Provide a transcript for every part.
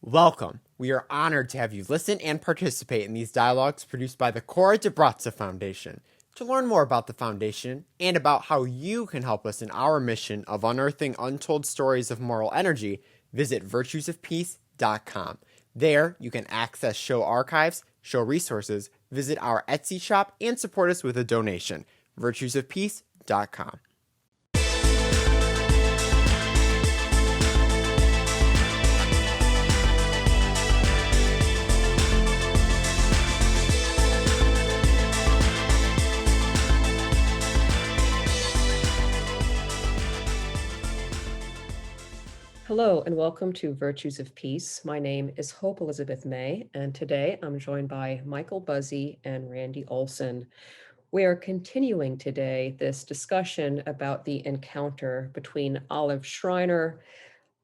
Welcome. We are honored to have you listen and participate in these dialogues produced by the Cora de Brazza Foundation. To learn more about the foundation and about how you can help us in our mission of unearthing untold stories of moral energy, visit virtuesofpeace.com. There, you can access show archives, show resources, visit our Etsy shop, and support us with a donation. virtuesofpeace.com. Hello and welcome to Virtues of Peace. My name is Hope Elizabeth May, and today I'm joined by Michael Buzzy and Randy Olson. We are continuing today this discussion about the encounter between Olive Schreiner,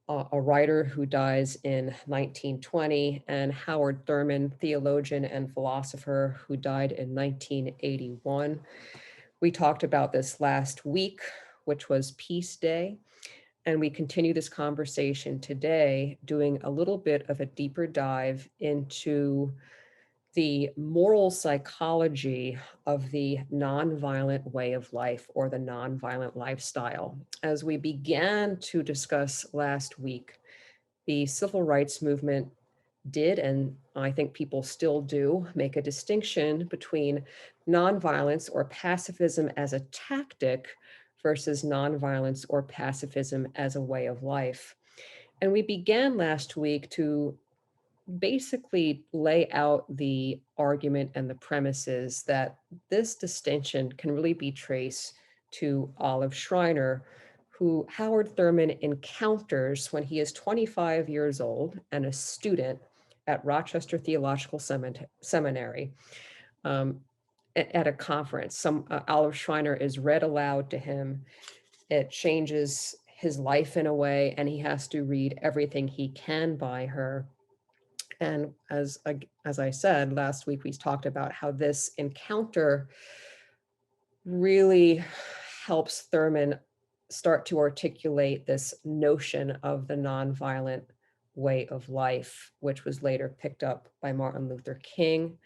a writer who dies in 1920, and Howard Thurman, theologian and philosopher who died in 1981. We talked about this last week, which was Peace Day. And we continue this conversation today, doing a little bit of a deeper dive into the moral psychology of the nonviolent way of life or the nonviolent lifestyle. As we began to discuss last week, the civil rights movement did, and I think people still do, make a distinction between nonviolence or pacifism as a tactic versus nonviolence or pacifism as a way of life. And we began last week to basically lay out the argument and the premises that this distinction can really be traced to Olive Schreiner, who Howard Thurman encounters when he is 25 years old and a student at Rochester Theological Seminary. At a conference. Olive Schreiner is read aloud to him. It changes his life in a way, and he has to read everything he can by her. And as I said last week, we talked about how this encounter really helps Thurman start to articulate this notion of the nonviolent way of life, which was later picked up by Martin Luther King.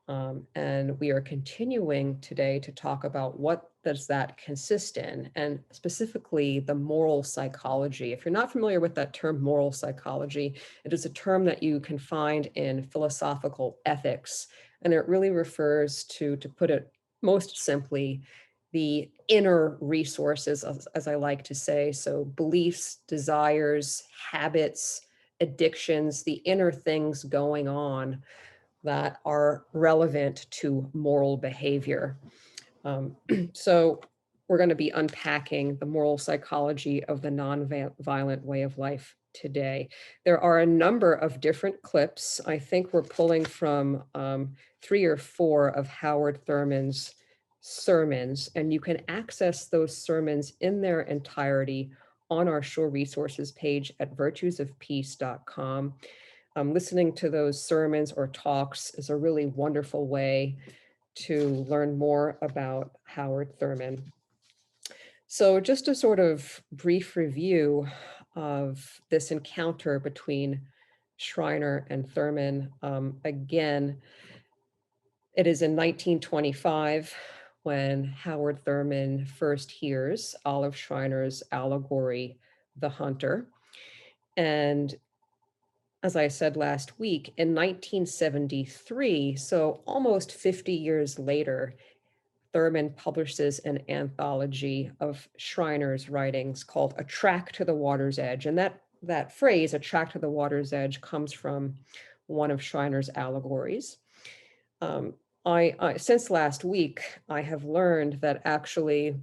And we are continuing today to talk about what does that consist in, and specifically the moral psychology. If you're not familiar with that term, moral psychology, it is a term that you can find in philosophical ethics, and it really refers to put it most simply, the inner resources, as I like to say, so beliefs, desires, habits, addictions, the inner things going on that are relevant to moral behavior. So we're going to be unpacking the moral psychology of the nonviolent way of life today. There are a number of different clips. I think we're pulling from 3 or 4 of Howard Thurman's sermons, and you can access those sermons in their entirety on our Show Resources page at virtuesofpeace.com. Listening to those sermons or talks is a really wonderful way to learn more about Howard Thurman. So just a sort of brief review of this encounter between Schreiner and Thurman. Again, it is in 1925 when Howard Thurman first hears Olive Schreiner's allegory, The Hunter. And as I said last week, in 1973, so almost 50 years later, Thurman publishes an anthology of Schreiner's writings called A Track to the Water's Edge. And that phrase, A Track to the Water's Edge, comes from one of Schreiner's allegories. Since last week, I have learned that actually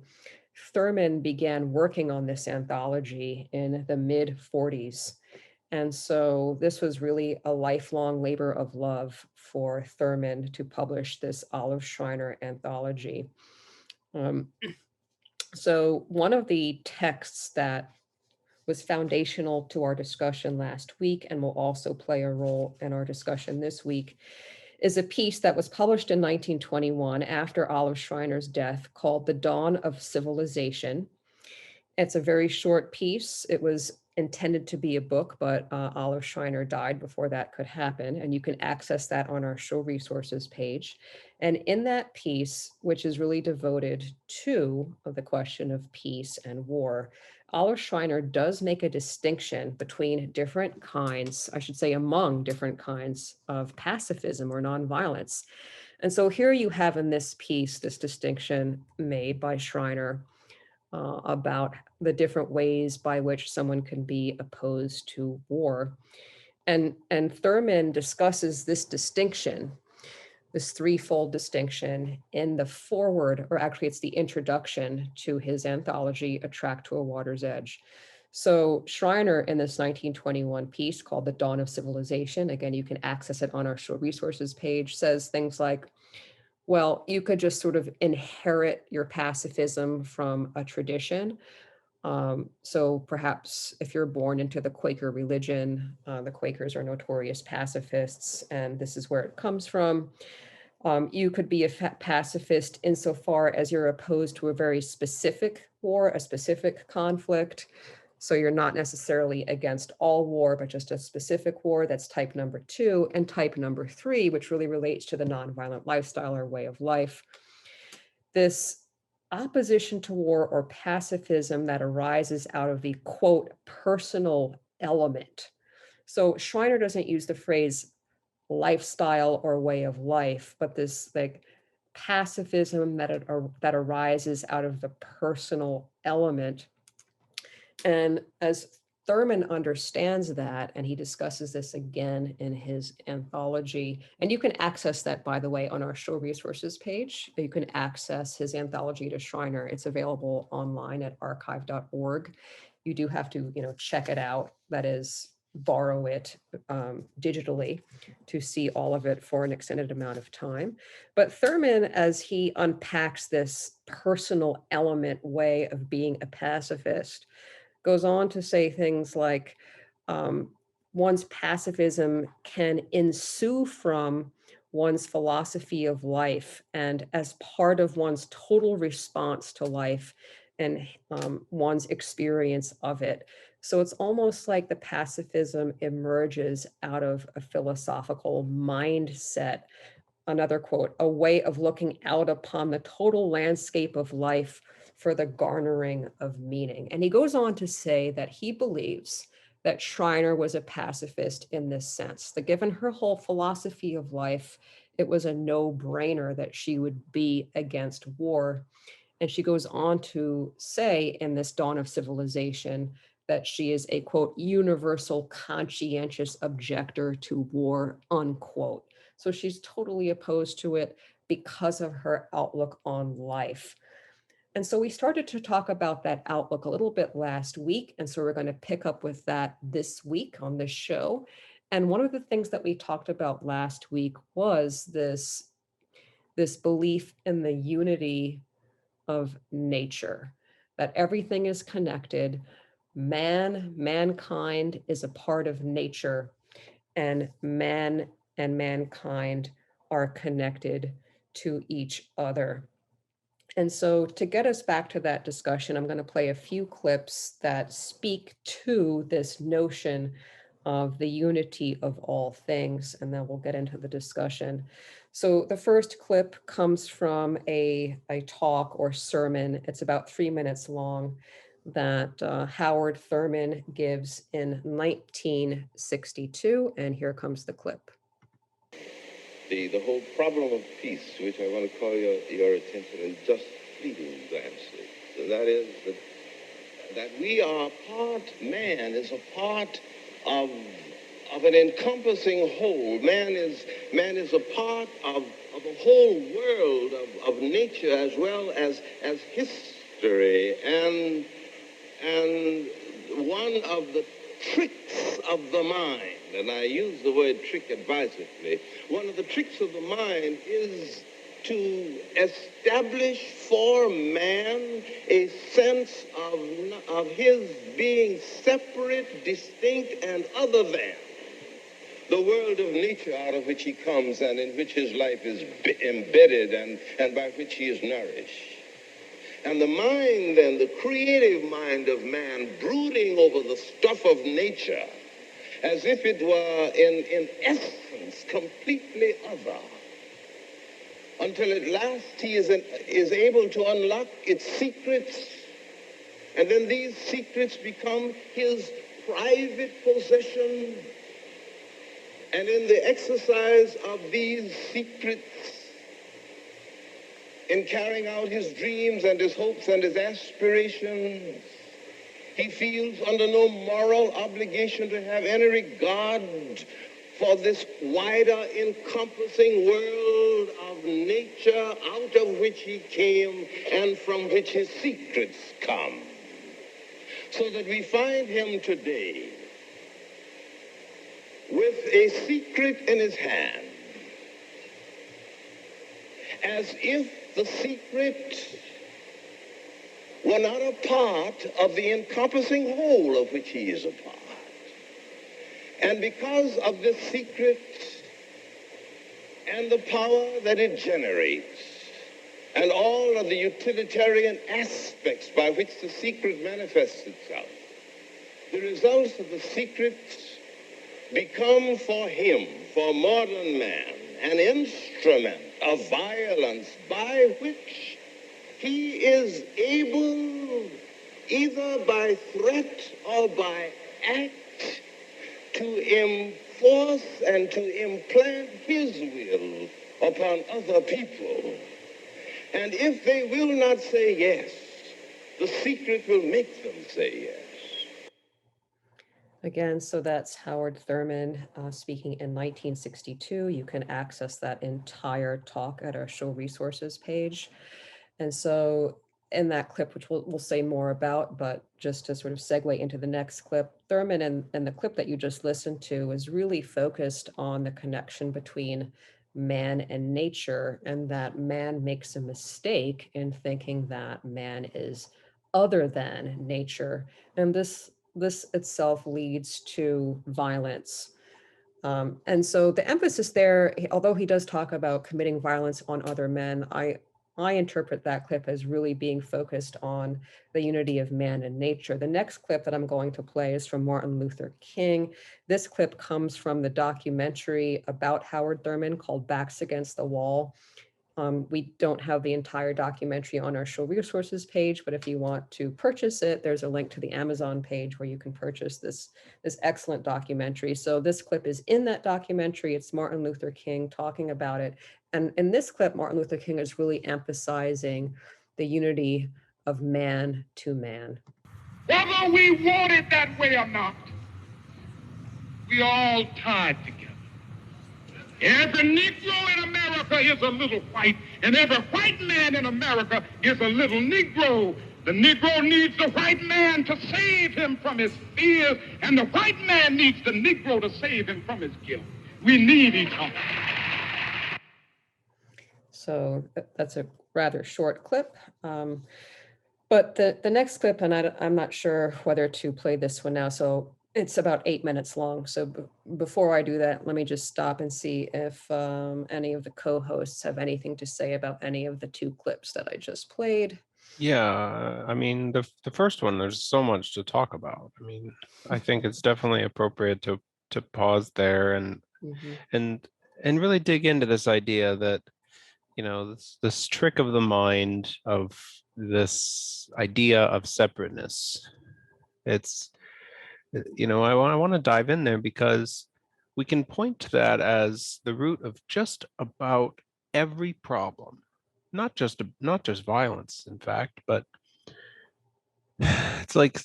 Thurman began working on this anthology in the mid-40s. And so this was really a lifelong labor of love for Thurman to publish this Olive Schreiner anthology. So one of the texts that was foundational to our discussion last week and will also play a role in our discussion this week is a piece that was published in 1921 after Olive Schreiner's death called The Dawn of Civilization. It's a very short piece. It was intended to be a book, but Olive Schreiner died before that could happen. And you can access that on our show resources page. And in that piece, which is really devoted to the question of peace and war, Olive Schreiner does make a distinction between different kinds, I should say among different kinds of pacifism or nonviolence. And so here you have in this piece, this distinction made by Schreiner about the different ways by which someone can be opposed to war. And Thurman discusses this distinction, this threefold distinction, in the foreword, or actually it's the introduction to his anthology, A Track to a Water's Edge. So Schreiner, in this 1921 piece called The Dawn of Civilization, again, you can access it on our show resources page, says things like, well, you could just sort of inherit your pacifism from a tradition. So perhaps if you're born into the Quaker religion, the Quakers are notorious pacifists, and this is where it comes from. You could be a pacifist insofar as you're opposed to a very specific war, a specific conflict. So you're not necessarily against all war, but just a specific war. That's type number 2. And type number 3, which really relates to the nonviolent lifestyle or way of life. This opposition to war or pacifism that arises out of the, quote, personal element. So Schreiner doesn't use the phrase lifestyle or way of life, but this like pacifism that arises out of the personal element. And as Thurman understands that, and he discusses this again in his anthology, and you can access that, by the way, on our show resources page. You can access his anthology to Schreiner. It's available online at archive.org. You do have to, check it out. That is, borrow it digitally to see all of it for an extended amount of time. But Thurman, as he unpacks this personal element way of being a pacifist, goes on to say things like one's pacifism can ensue from one's philosophy of life and as part of one's total response to life and one's experience of it. So it's almost like the pacifism emerges out of a philosophical mindset. Another quote, a way of looking out upon the total landscape of life for the garnering of meaning. And he goes on to say that he believes that Schreiner was a pacifist in this sense, that given her whole philosophy of life, it was a no-brainer that she would be against war. And she goes on to say in this Dawn of Civilization that she is a, quote, universal conscientious objector to war, unquote. So she's totally opposed to it because of her outlook on life. And so we started to talk about that outlook a little bit last week. And so we're going to pick up with that this week on this show. And one of the things that we talked about last week was this belief in the unity of nature, that everything is connected. Mankind is a part of nature, and man and mankind are connected to each other. And so to get us back to that discussion, I'm going to play a few clips that speak to this notion of the unity of all things, and then we'll get into the discussion. So the first clip comes from a talk or sermon. It's about 3 minutes long that Howard Thurman gives in 1962, and here comes the clip. The whole problem of peace, to which I want to call your attention in just fleeting glances, and that is that we are man is a part of an encompassing whole. Man is a part of the whole world of nature as well as history, and one of the tricks of the mind, and I use the word trick advisedly, one of the tricks of the mind is to establish for man a sense of his being separate, distinct, and other than the world of nature out of which he comes and in which his life is embedded and by which he is nourished. And the mind, then, the creative mind of man, brooding over the stuff of nature, as if it were in essence completely other, until at last he is able to unlock its secrets, and then these secrets become his private possession. And in the exercise of these secrets, in carrying out his dreams and his hopes and his aspirations, he feels under no moral obligation to have any regard for this wider encompassing world of nature out of which he came and from which his secrets come. So that we find him today with a secret in his hand, as if the secret were not a part of the encompassing whole of which he is a part. And because of this secret and the power that it generates, and all of the utilitarian aspects by which the secret manifests itself, the results of the secret become for him, for modern man, an instrument of violence by which he is able, either by threat or by act, to enforce and to implant his will upon other people. And if they will not say yes, the secret will make them say yes. Again, so that's Howard Thurman speaking in 1962. You can access that entire talk at our show resources page. And so in that clip, which we'll say more about, but just to sort of segue into the next clip, Thurman and the clip that you just listened to is really focused on the connection between man and nature, and that man makes a mistake in thinking that man is other than nature. And this itself leads to violence. And so the emphasis there, although he does talk about committing violence on other men, I interpret that clip as really being focused on the unity of man and nature. The next clip that I'm going to play is from Martin Luther King. This clip comes from the documentary about Howard Thurman called Backs Against the Wall. We don't have the entire documentary on our show resources page, but if you want to purchase it, there's a link to the Amazon page where you can purchase this excellent documentary. So this clip is in that documentary. It's Martin Luther King talking about it. And in this clip, Martin Luther King is really emphasizing the unity of man to man. Whether we want it that way or not, we all tied together. Every Negro in America is a little white, and every white man in America is a little Negro. The Negro needs the white man to save him from his fears, and the white man needs the Negro to save him from his guilt. We need each other. So that's a rather short clip. But the next clip, and I'm not sure whether to play this one now, so it's about 8 minutes long. So before I do that, let me just stop and see if any of the co-hosts have anything to say about any of the two clips that I just played. Yeah, I mean, the first one, there's so much to talk about. I mean, I think it's definitely appropriate to pause there and really dig into this idea that, you know, this trick of the mind, of this idea of separateness. It's, you know, I want to dive in there because we can point to that as the root of just about every problem, not just violence, in fact, but it's like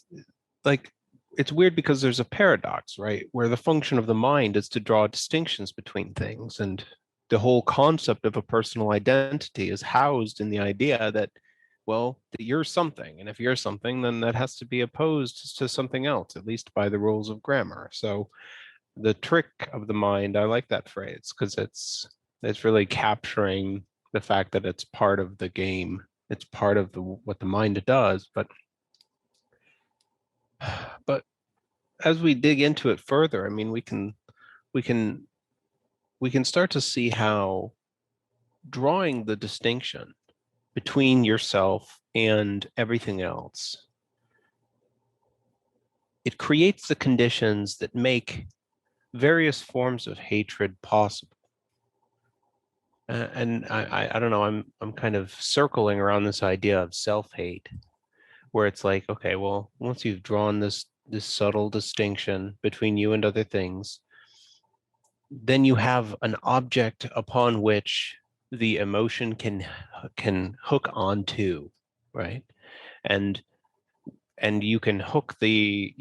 it's weird because there's a paradox, right, where the function of the mind is to draw distinctions between things, and the whole concept of a personal identity is housed in the idea that, well, that you're something, and if you're something, then that has to be opposed to something else, at least by the rules of grammar. So the trick of the mind, I like that phrase because it's really capturing the fact that it's part of the game. It's part of what the mind does. But as we dig into it further, I mean, we can start to see how drawing the distinction between yourself and everything else, it creates the conditions that make various forms of hatred possible. And I don't know, I'm kind of circling around this idea of self-hate, where it's like, okay, well, once you've drawn this subtle distinction between you and other things, then you have an object upon which the emotion can hook onto, right? And you can hook the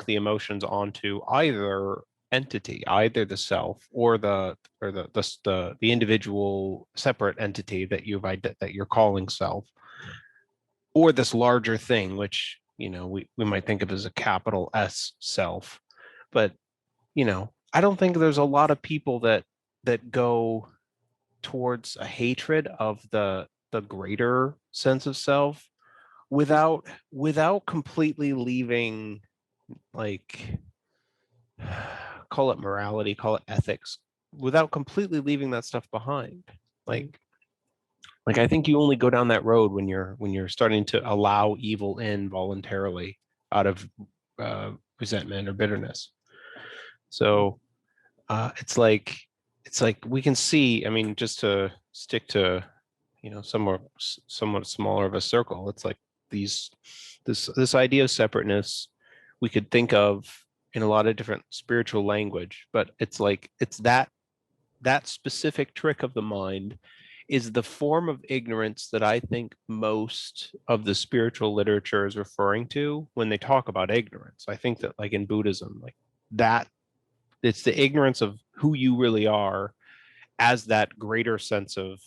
emotions onto either entity, either the self or the individual separate entity that you're calling self, or this larger thing, which, you know, we might think of as a capital S self. But, you know, I don't think there's a lot of people that go towards a hatred of the greater sense of self without completely leaving, like, call it morality, call it ethics, without completely leaving that stuff behind. Like I think you only go down that road when you're starting to allow evil in voluntarily out of resentment or bitterness. So it's like we can see, I mean, just to stick to, you know, somewhat smaller of a circle, it's like this idea of separateness we could think of in a lot of different spiritual language, but it's like it's that specific trick of the mind is the form of ignorance that I think most of the spiritual literature is referring to when they talk about ignorance. I think that, like in Buddhism, like that, it's the ignorance of who you really are as that greater sense of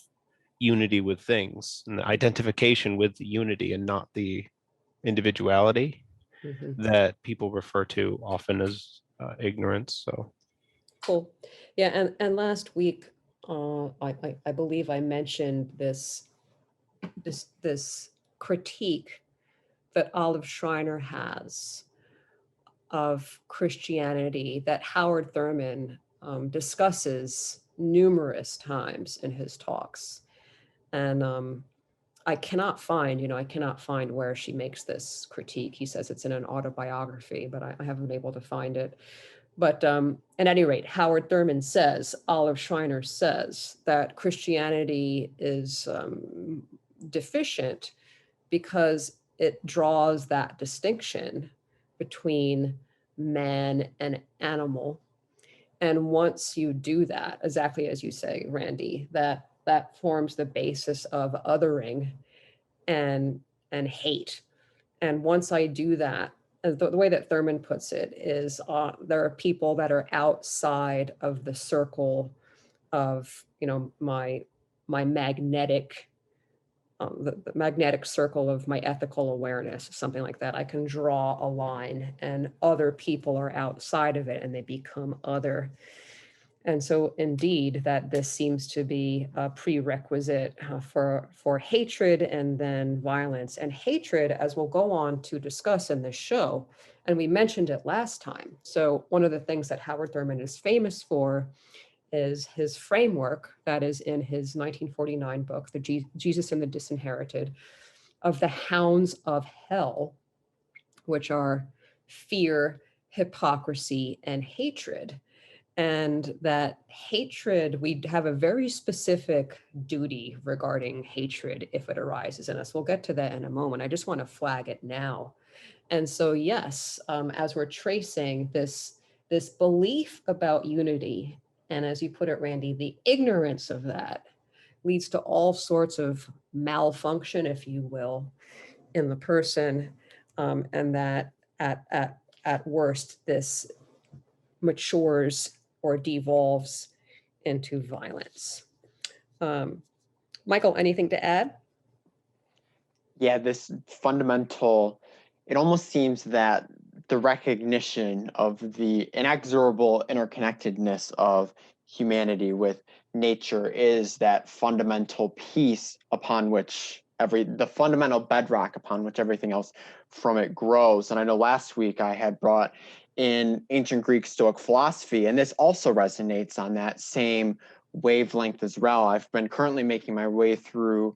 unity with things and the identification with the unity and not the individuality that people refer to often as ignorance. So Cool. Yeah, and last week, I believe I mentioned this critique that Olive Schreiner has of Christianity that Howard Thurman discusses numerous times in his talks. And I cannot find where she makes this critique. He says it's in an autobiography, but I haven't been able to find it. But at any rate, Howard Thurman says, Olive Schreiner says that Christianity is deficient because it draws that distinction between man and animal. And once you do that, exactly as you say, Randy, that forms the basis of othering and hate. And once I do that, the way that Thurman puts it is there are people that are outside of the circle of, you know, my magnetic, the magnetic circle of my ethical awareness, something like that. I can draw a line and other people are outside of it and they become other. And so indeed that this seems to be a prerequisite for hatred and then violence. And hatred, as we'll go on to discuss in this show, and we mentioned it last time. So one of the things that Howard Thurman is famous for is his framework that is in his 1949 book, Jesus and the Disinherited, of the hounds of hell, which are fear, hypocrisy, and hatred. And that hatred, we have a very specific duty regarding hatred if it arises in us. We'll get to that in a moment. I just want to flag it now. And so, yes, as we're tracing this belief about unity, and as you put it, Randy, the ignorance of that leads to all sorts of malfunction, if you will, in the person, and that at worst, this matures or devolves into violence. Michael, anything to add? Yeah, this fundamental, it almost seems that the recognition of the inexorable interconnectedness of humanity with nature is that fundamental piece upon which the fundamental bedrock upon which everything else from it grows. And I know last week I had brought in ancient Greek Stoic philosophy, and this also resonates on that same wavelength as well. I've been currently making my way through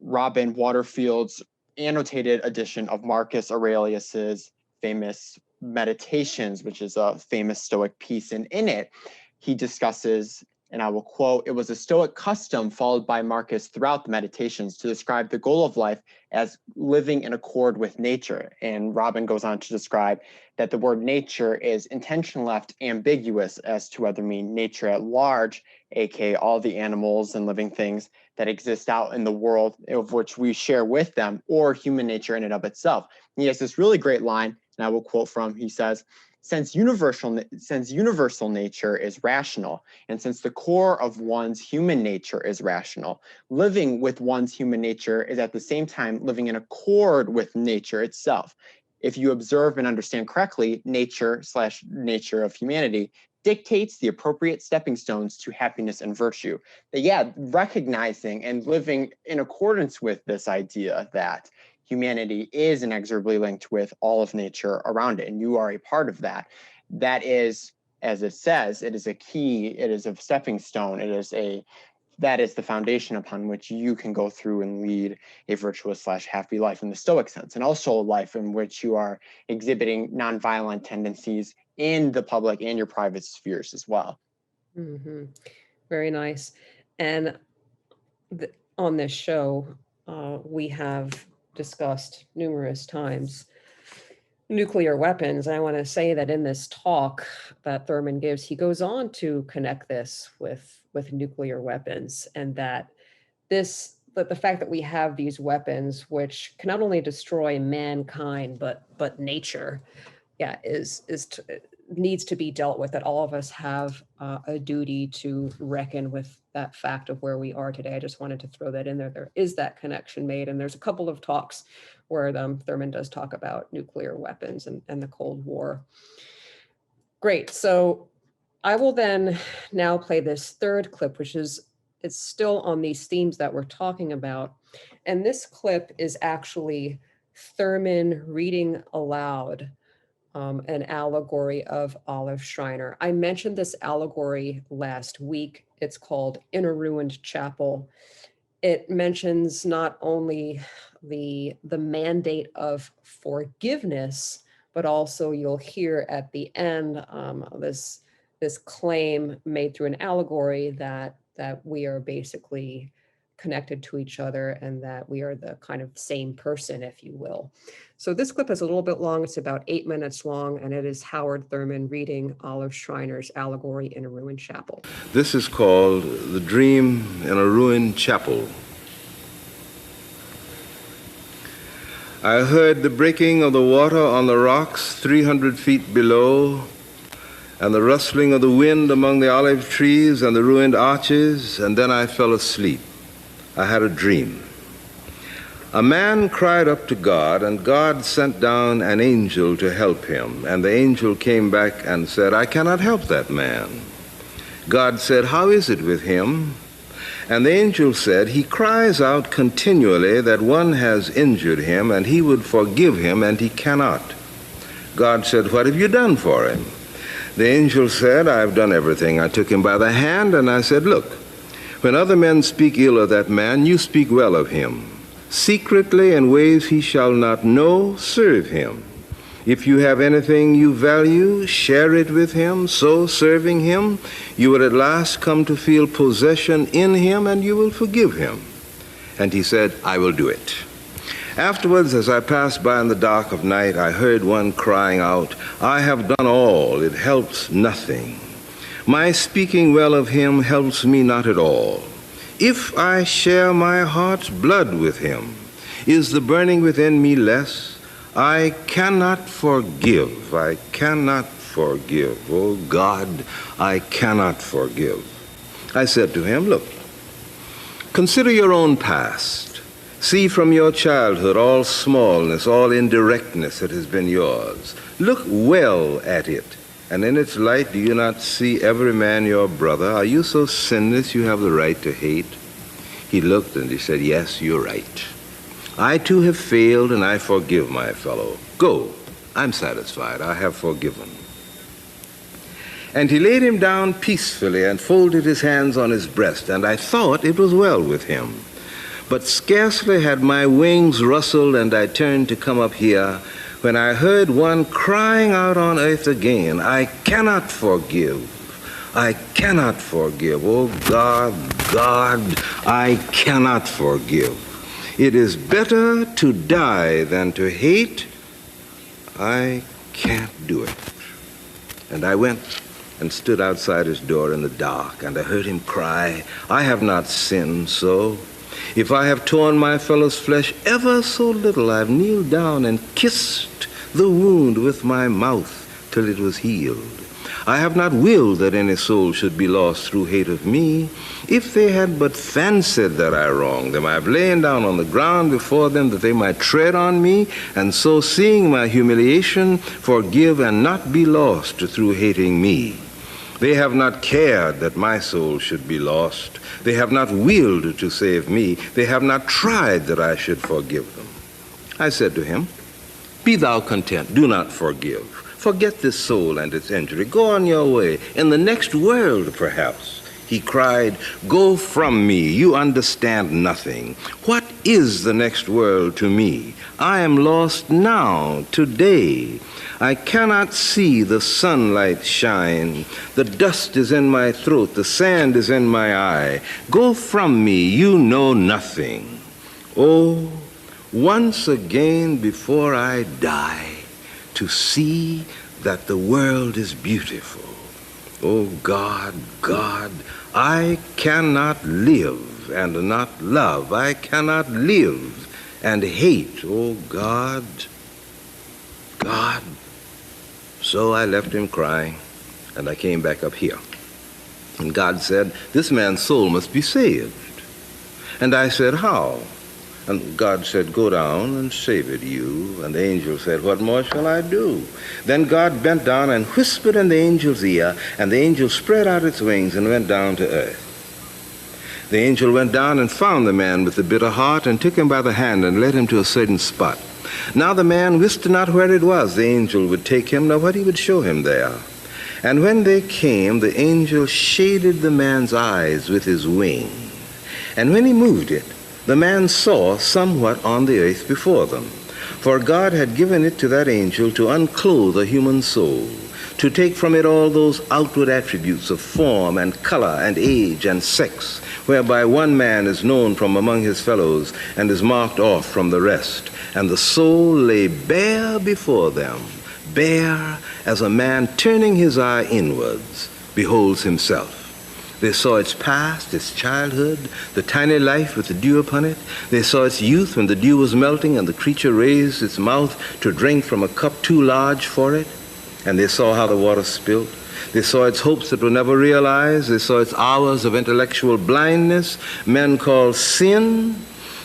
Robin Waterfield's annotated edition of Marcus Aurelius's famous Meditations, which is a famous Stoic piece. And in it, he discusses, and I will quote, "It was a Stoic custom followed by Marcus throughout the Meditations to describe the goal of life as living in accord with nature." And Robin goes on to describe that the word nature is intentionally left ambiguous as to whether mean nature at large, aka all the animals and living things that exist out in the world of which we share with them, or human nature in and of itself. And he has this really great line, and I will quote from, he says, since universal nature is rational, and since the core of one's human nature is rational, living with one's human nature is at the same time living in accord with nature itself. If you observe and understand correctly, nature of humanity dictates the appropriate stepping stones to happiness and virtue. But yeah, recognizing and living in accordance with this idea that humanity is inexorably linked with all of nature around it, and you are a part of that. That is, as it says, it is a key, it is a stepping stone, that is the foundation upon which you can go through and lead a virtuous / happy life in the Stoic sense, and also a life in which you are exhibiting nonviolent tendencies in the public and your private spheres as well. Mm-hmm. Very nice. And on this show, we have discussed numerous times nuclear weapons. I want to say that in this talk that Thurman gives, he goes on to connect this with nuclear weapons, and that the fact that we have these weapons which can not only destroy mankind but nature, needs to be dealt with, that all of us have a duty to reckon with that fact of where we are today. I just wanted to throw that in there. There is that connection made, and there's a couple of talks where Thurman does talk about nuclear weapons and the Cold War. Great, so I will then now play this third clip, which it's still on these themes that we're talking about. And this clip is actually Thurman reading aloud an allegory of Olive Schreiner. I mentioned this allegory last week. It's called In a Ruined Chapel. It mentions not only the mandate of forgiveness, but also you'll hear at the end this claim made through an allegory that we are basically connected to each other and that we are the kind of same person, if you will. So this clip is a little bit long. It's about 8 minutes long, and it is Howard Thurman reading Olive Schreiner's allegory In a Ruined Chapel. This is called The Dream in a Ruined Chapel. I heard the breaking of the water on the rocks 300 feet below, and the rustling of the wind among the olive trees and the ruined arches, and then I fell asleep. I had a dream. A man cried up to God, and God sent down an angel to help him. And the angel came back and said, I cannot help that man. God said, how is it with him? And the angel said, he cries out continually that one has injured him, and he would forgive him, and he cannot. God said, what have you done for him? The angel said, I have done everything. I took him by the hand, and I said, look, when other men speak ill of that man, you speak well of him. Secretly, in ways he shall not know, serve him. If you have anything you value, share it with him. So, serving him, you will at last come to feel possession in him, and you will forgive him. And he said, I will do it. Afterwards, as I passed by in the dark of night, I heard one crying out, I have done all, it helps nothing. My speaking well of him helps me not at all. If I share my heart's blood with him, is the burning within me less? I cannot forgive. I cannot forgive. Oh God, I cannot forgive. I said to him, look, consider your own past. See from your childhood all smallness, all indirectness that has been yours. Look well at it. And in its light, do you not see every man your brother? Are you so sinless you have the right to hate? He looked and he said, yes, you're right. I too have failed, and I forgive my fellow. Go, I'm satisfied, I have forgiven. And he laid him down peacefully and folded his hands on his breast, and I thought it was well with him. But scarcely had my wings rustled and I turned to come up here when I heard one crying out on earth again, I cannot forgive. I cannot forgive. Oh God, God, I cannot forgive. It is better to die than to hate. I can't do it. And I went and stood outside his door in the dark, and I heard him cry, I have not sinned so. If I have torn my fellow's flesh ever so little, I've kneeled down and kissed the wound with my mouth till it was healed. I have not willed that any soul should be lost through hate of me. If they had but fancied that I wronged them, I have lain down on the ground before them that they might tread on me, and so seeing my humiliation, forgive and not be lost through hating me. They have not cared that my soul should be lost. They have not willed to save me. They have not tried that I should forgive them. I said to him, be thou content, do not forgive. Forget this soul and its injury. Go on your way. In the next world, perhaps. He cried, go from me. You understand nothing. What is the next world to me? I am lost now, today. I cannot see the sunlight shine. The dust is in my throat. The sand is in my eye. Go from me. You know nothing. Oh, once again before I die, to see that the world is beautiful. Oh God, God, I cannot live and not love. I cannot live and hate. Oh God, God. So I left him crying, and I came back up here. And God said, this man's soul must be saved. And I said, how? And God said, go down and save it, you. And the angel said, what more shall I do? Then God bent down and whispered in the angel's ear, and the angel spread out its wings and went down to earth. The angel went down and found the man with the bitter heart and took him by the hand and led him to a certain spot. Now the man wist not where it was the angel would take him, nor what he would show him there. And when they came, the angel shaded the man's eyes with his wing. And when he moved it, the man saw somewhat on the earth before them. For God had given it to that angel to unclothe a human soul, to take from it all those outward attributes of form and color and age and sex, whereby one man is known from among his fellows and is marked off from the rest. And the soul lay bare before them, bare as a man turning his eye inwards beholds himself. They saw its past, its childhood, the tiny life with the dew upon it. They saw its youth when the dew was melting and the creature raised its mouth to drink from a cup too large for it. And they saw how the water spilt. They saw its hopes that were never realized. They saw its hours of intellectual blindness, men call sin.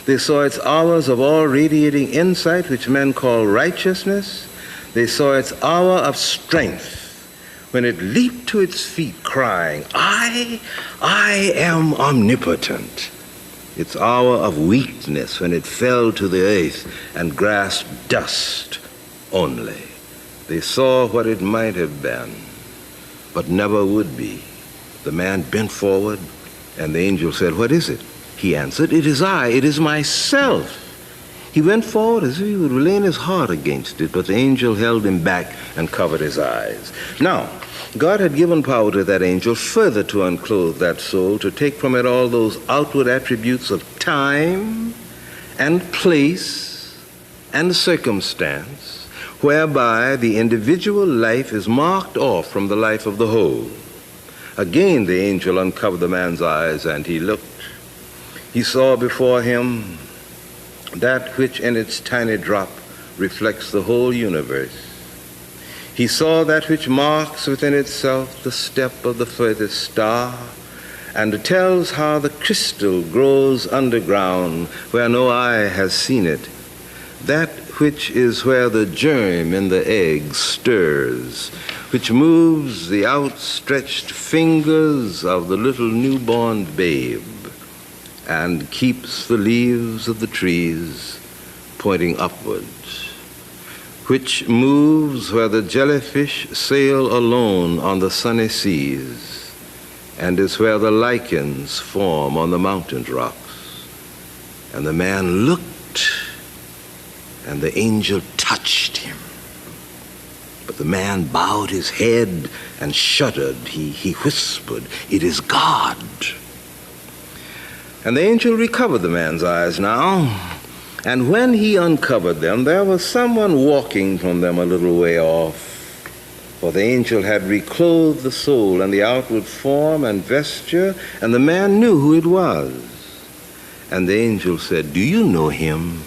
They saw its hours of all radiating insight, which men call righteousness. They saw its hour of strength, when it leaped to its feet crying, I am omnipotent. Its hour of weakness when it fell to the earth and grasped dust only. They saw what it might have been, but never would be. The man bent forward, and the angel said, what is it? He answered, it is I, it is myself. He went forward as if he would lean his heart against it, but the angel held him back and covered his eyes. Now, God had given power to that angel further to unclothe that soul, to take from it all those outward attributes of time and place and circumstance, whereby the individual life is marked off from the life of the whole. Again, the angel uncovered the man's eyes, and he looked. He saw before him that which in its tiny drop reflects the whole universe. He saw that which marks within itself the step of the furthest star, and tells how the crystal grows underground where no eye has seen it, that which is where the germ in the egg stirs, which moves the outstretched fingers of the little newborn babe, and keeps the leaves of the trees pointing upwards, which moves where the jellyfish sail alone on the sunny seas, and is where the lichens form on the mountain rocks. And the man looked, and the angel touched him. But the man bowed his head and shuddered. He whispered, "It is God." And the angel recovered the man's eyes now. And when he uncovered them, there was someone walking from them a little way off. For the angel had reclothed the soul and the outward form and vesture, and the man knew who it was. And the angel said, "Do you know him?"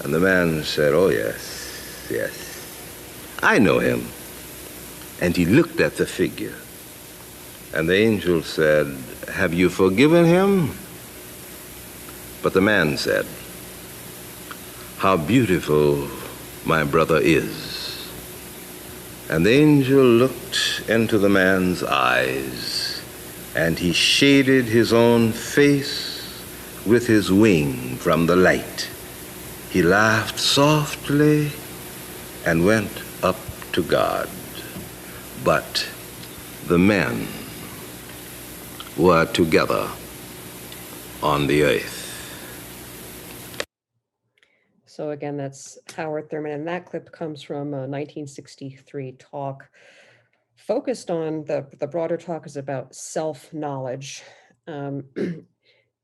And the man said, "Oh, yes, I know him." And he looked at the figure. And the angel said, "Have you forgiven him?" But the man said, "How beautiful my brother is." And the angel looked into the man's eyes, and he shaded his own face with his wing from the light. He laughed softly and went up to God. But the men were together on the earth. So again, that's Howard Thurman, and that clip comes from a 1963 talk focused on the broader talk is about self-knowledge.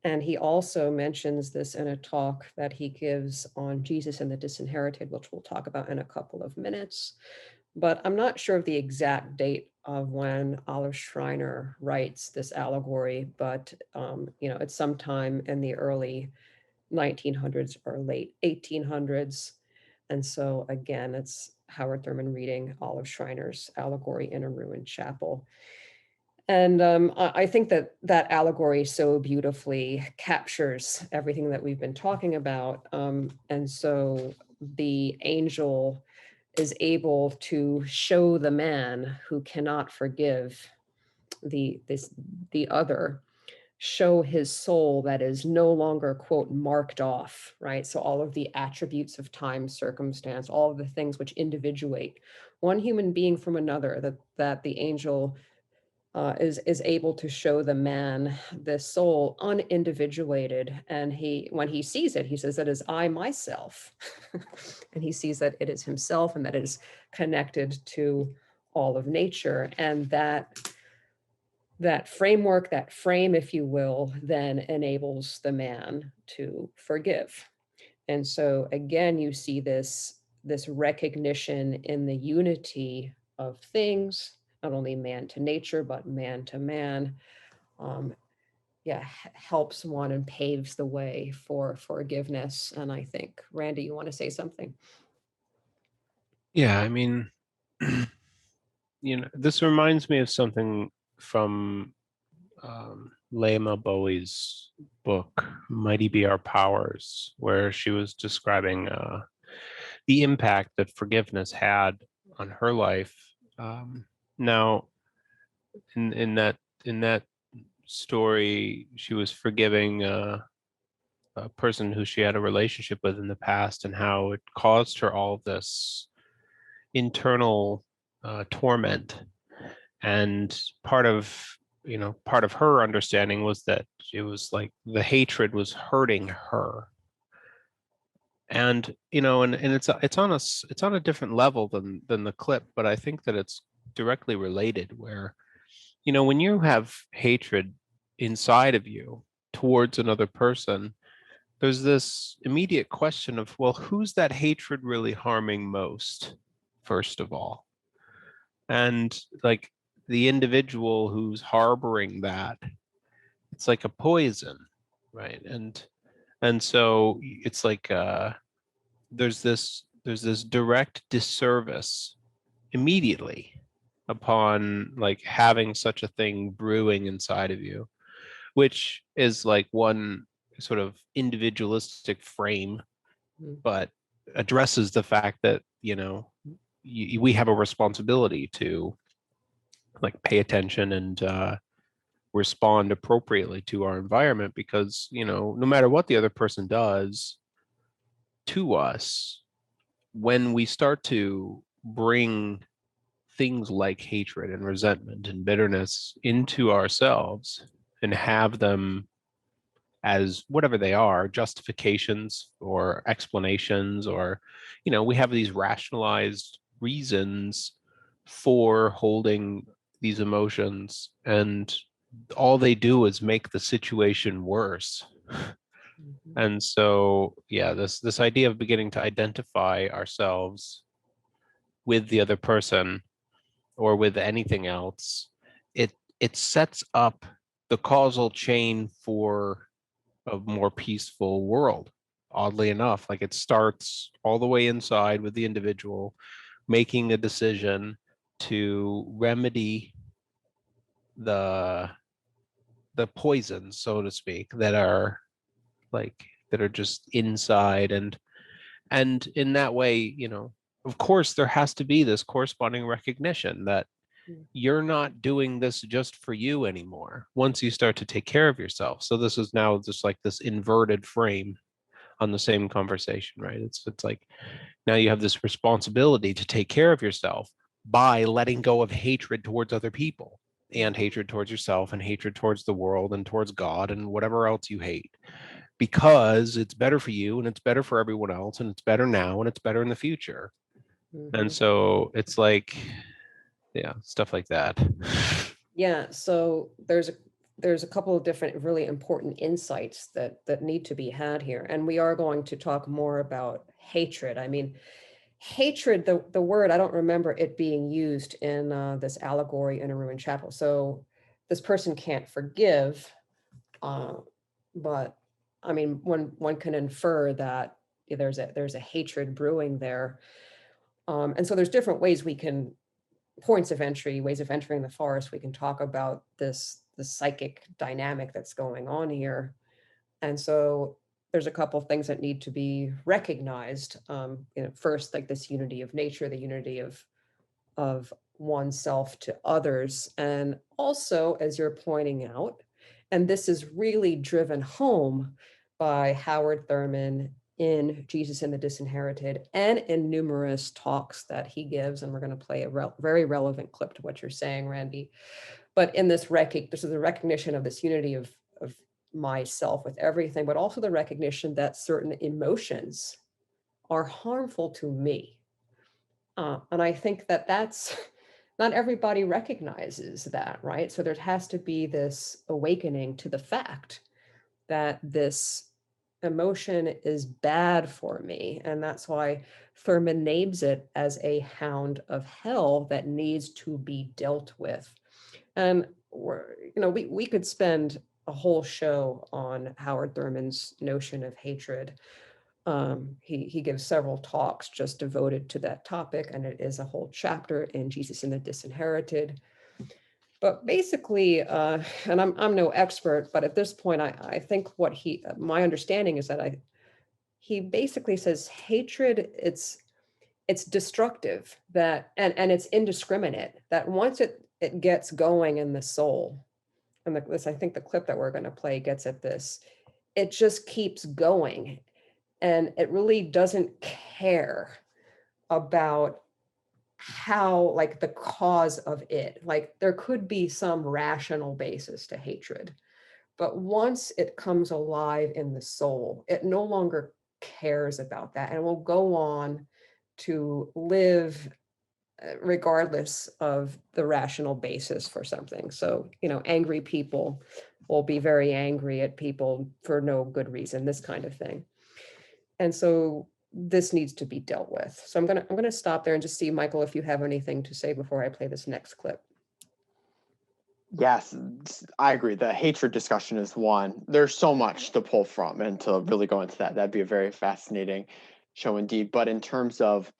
And he also mentions this in a talk that he gives on Jesus and the Disinherited, which we'll talk about in a couple of minutes. But I'm not sure of the exact date of when Olive Schreiner writes this allegory, but it's sometime in the early 1900s or late 1800s. And so again, it's Howard Thurman reading Olive Schreiner's allegory in a ruined chapel. And I think that allegory so beautifully captures everything that we've been talking about. And so the angel is able to show the man who cannot forgive the other, show his soul that is no longer, quote, marked off, right? So all of the attributes of time, circumstance, all of the things which individuate one human being from another, that the angel is able to show the man this soul unindividuated. And when he sees it, he says, "That is I myself." And he sees that it is himself and that it is connected to all of nature. And that framework, that frame, if you will, then enables the man to forgive. And so again, you see this recognition in the unity of things, not only man to nature, but man to man, helps one and paves the way for forgiveness. And I think, Randy, you want to say something? Yeah, I mean, this reminds me of something from Lema Bowie's book, Mighty Be Our Powers, where she was describing the impact that forgiveness had on her life. Now, in that story, she was forgiving a person who she had a relationship with in the past, and how it caused her all of this internal torment. And part of her understanding was that it was like the hatred was hurting her. And and it's on a different level than the clip, but I think that it's directly related, where when you have hatred inside of you towards another person, there's this immediate question of, well, who's that hatred really harming most, first of all? And like the individual who's harboring that, it's like a poison, right? And so it's like there's this direct disservice immediately upon like having such a thing brewing inside of you, which is like one sort of individualistic frame, but addresses the fact that we have a responsibility to like pay attention and respond appropriately to our environment, because no matter what the other person does to us, when we start to bring things like hatred and resentment and bitterness into ourselves and have them as whatever they are, justifications or explanations, or, we have these rationalized reasons for holding these emotions, and all they do is make the situation worse. And so, yeah, this idea of beginning to identify ourselves with the other person or with anything else, it sets up the causal chain for a more peaceful world. Oddly enough, like, it starts all the way inside with the individual making a decision to remedy the poisons, so to speak, that are just inside. And in that way, of course there has to be this corresponding recognition that you're not doing this just for you anymore once you start to take care of yourself. So this is now just like this inverted frame on the same conversation, right? It's like, now you have this responsibility to take care of yourself by letting go of hatred towards other people, and hatred towards yourself, and hatred towards the world, and towards God, and whatever else you hate, because it's better for you, and it's better for everyone else, and it's better now, and it's better in the future. And so it's like, yeah, stuff like that. Yeah, so there's a couple of different really important insights that need to be had here. And we are going to talk more about hatred. I mean, hatred, the word, I don't remember it being used in this allegory in a ruined chapel. So this person can't forgive, but I mean, one can infer that there's a hatred brewing there. And so there's different ways we can, points of entry, ways of entering the forest. We can talk about the psychic dynamic that's going on here. And so there's a couple of things that need to be recognized. First, like this unity of nature, the unity of oneself to others. And also, as you're pointing out, and this is really driven home by Howard Thurman in Jesus and the Disinherited, and in numerous talks that he gives, and we're going to play a very relevant clip to what you're saying, Randy. But in this is the recognition of this unity of myself with everything, but also the recognition that certain emotions are harmful to me. And I think that's not everybody recognizes that, right? So there has to be this awakening to the fact that this emotion is bad for me. And that's why Thurman names it as a hound of hell that needs to be dealt with. And we could spend a whole show on Howard Thurman's notion of hatred. He gives several talks just devoted to that topic, and it is a whole chapter in Jesus and the Disinherited. But basically, and I'm no expert, but at this point, I think my understanding is that he basically says hatred, it's destructive, that and it's indiscriminate, that once it gets going in the soul, and I think the clip that we're going to play gets at this, it just keeps going, and it really doesn't care about how, like, the cause of it. Like, there could be some rational basis to hatred, but once it comes alive in the soul, it no longer cares about that, and will go on to live regardless of the rational basis for something. So, angry people will be very angry at people for no good reason, this kind of thing. And so this needs to be dealt with. So I'm gonna stop there and just see, Michael, if you have anything to say before I play this next clip. Yes, I agree. The hatred discussion is one. There's so much to pull from, and to really go into that'd be a very fascinating show indeed. But in terms of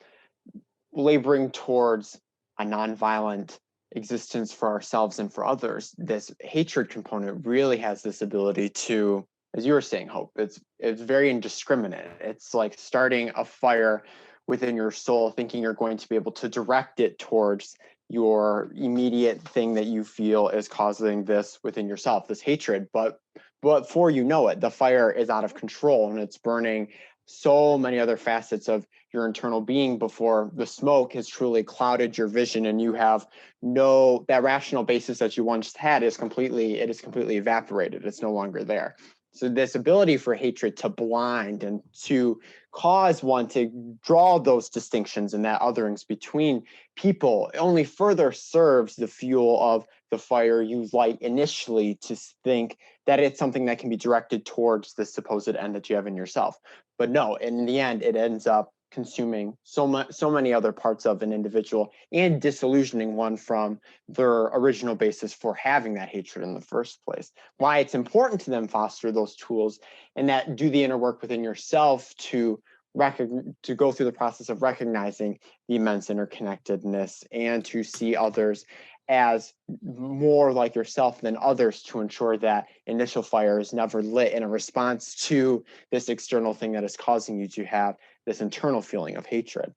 laboring towards a nonviolent existence for ourselves and for others, this hatred component really has this ability to, as you were saying, Hope, it's very indiscriminate. It's like starting a fire within your soul, thinking you're going to be able to direct it towards your immediate thing that you feel is causing this within yourself, this hatred. But before you know it, the fire is out of control, and it's burning so many other facets of your internal being before the smoke has truly clouded your vision, and you have that rational basis that you once had is completely evaporated. It's no longer there. So this ability for hatred to blind and to cause one to draw those distinctions and that otherings between people only further serves the fuel of the fire you light initially to think that it's something that can be directed towards the supposed end that you have in yourself. But no, in the end, it ends up consuming so many other parts of an individual and disillusioning one from their original basis for having that hatred in the first place. Why it's important to them foster those tools and that do the inner work within yourself to go through the process of recognizing the immense interconnectedness and to see others as more like yourself than others, to ensure that initial fire is never lit in a response to this external thing that is causing you to have this internal feeling of hatred.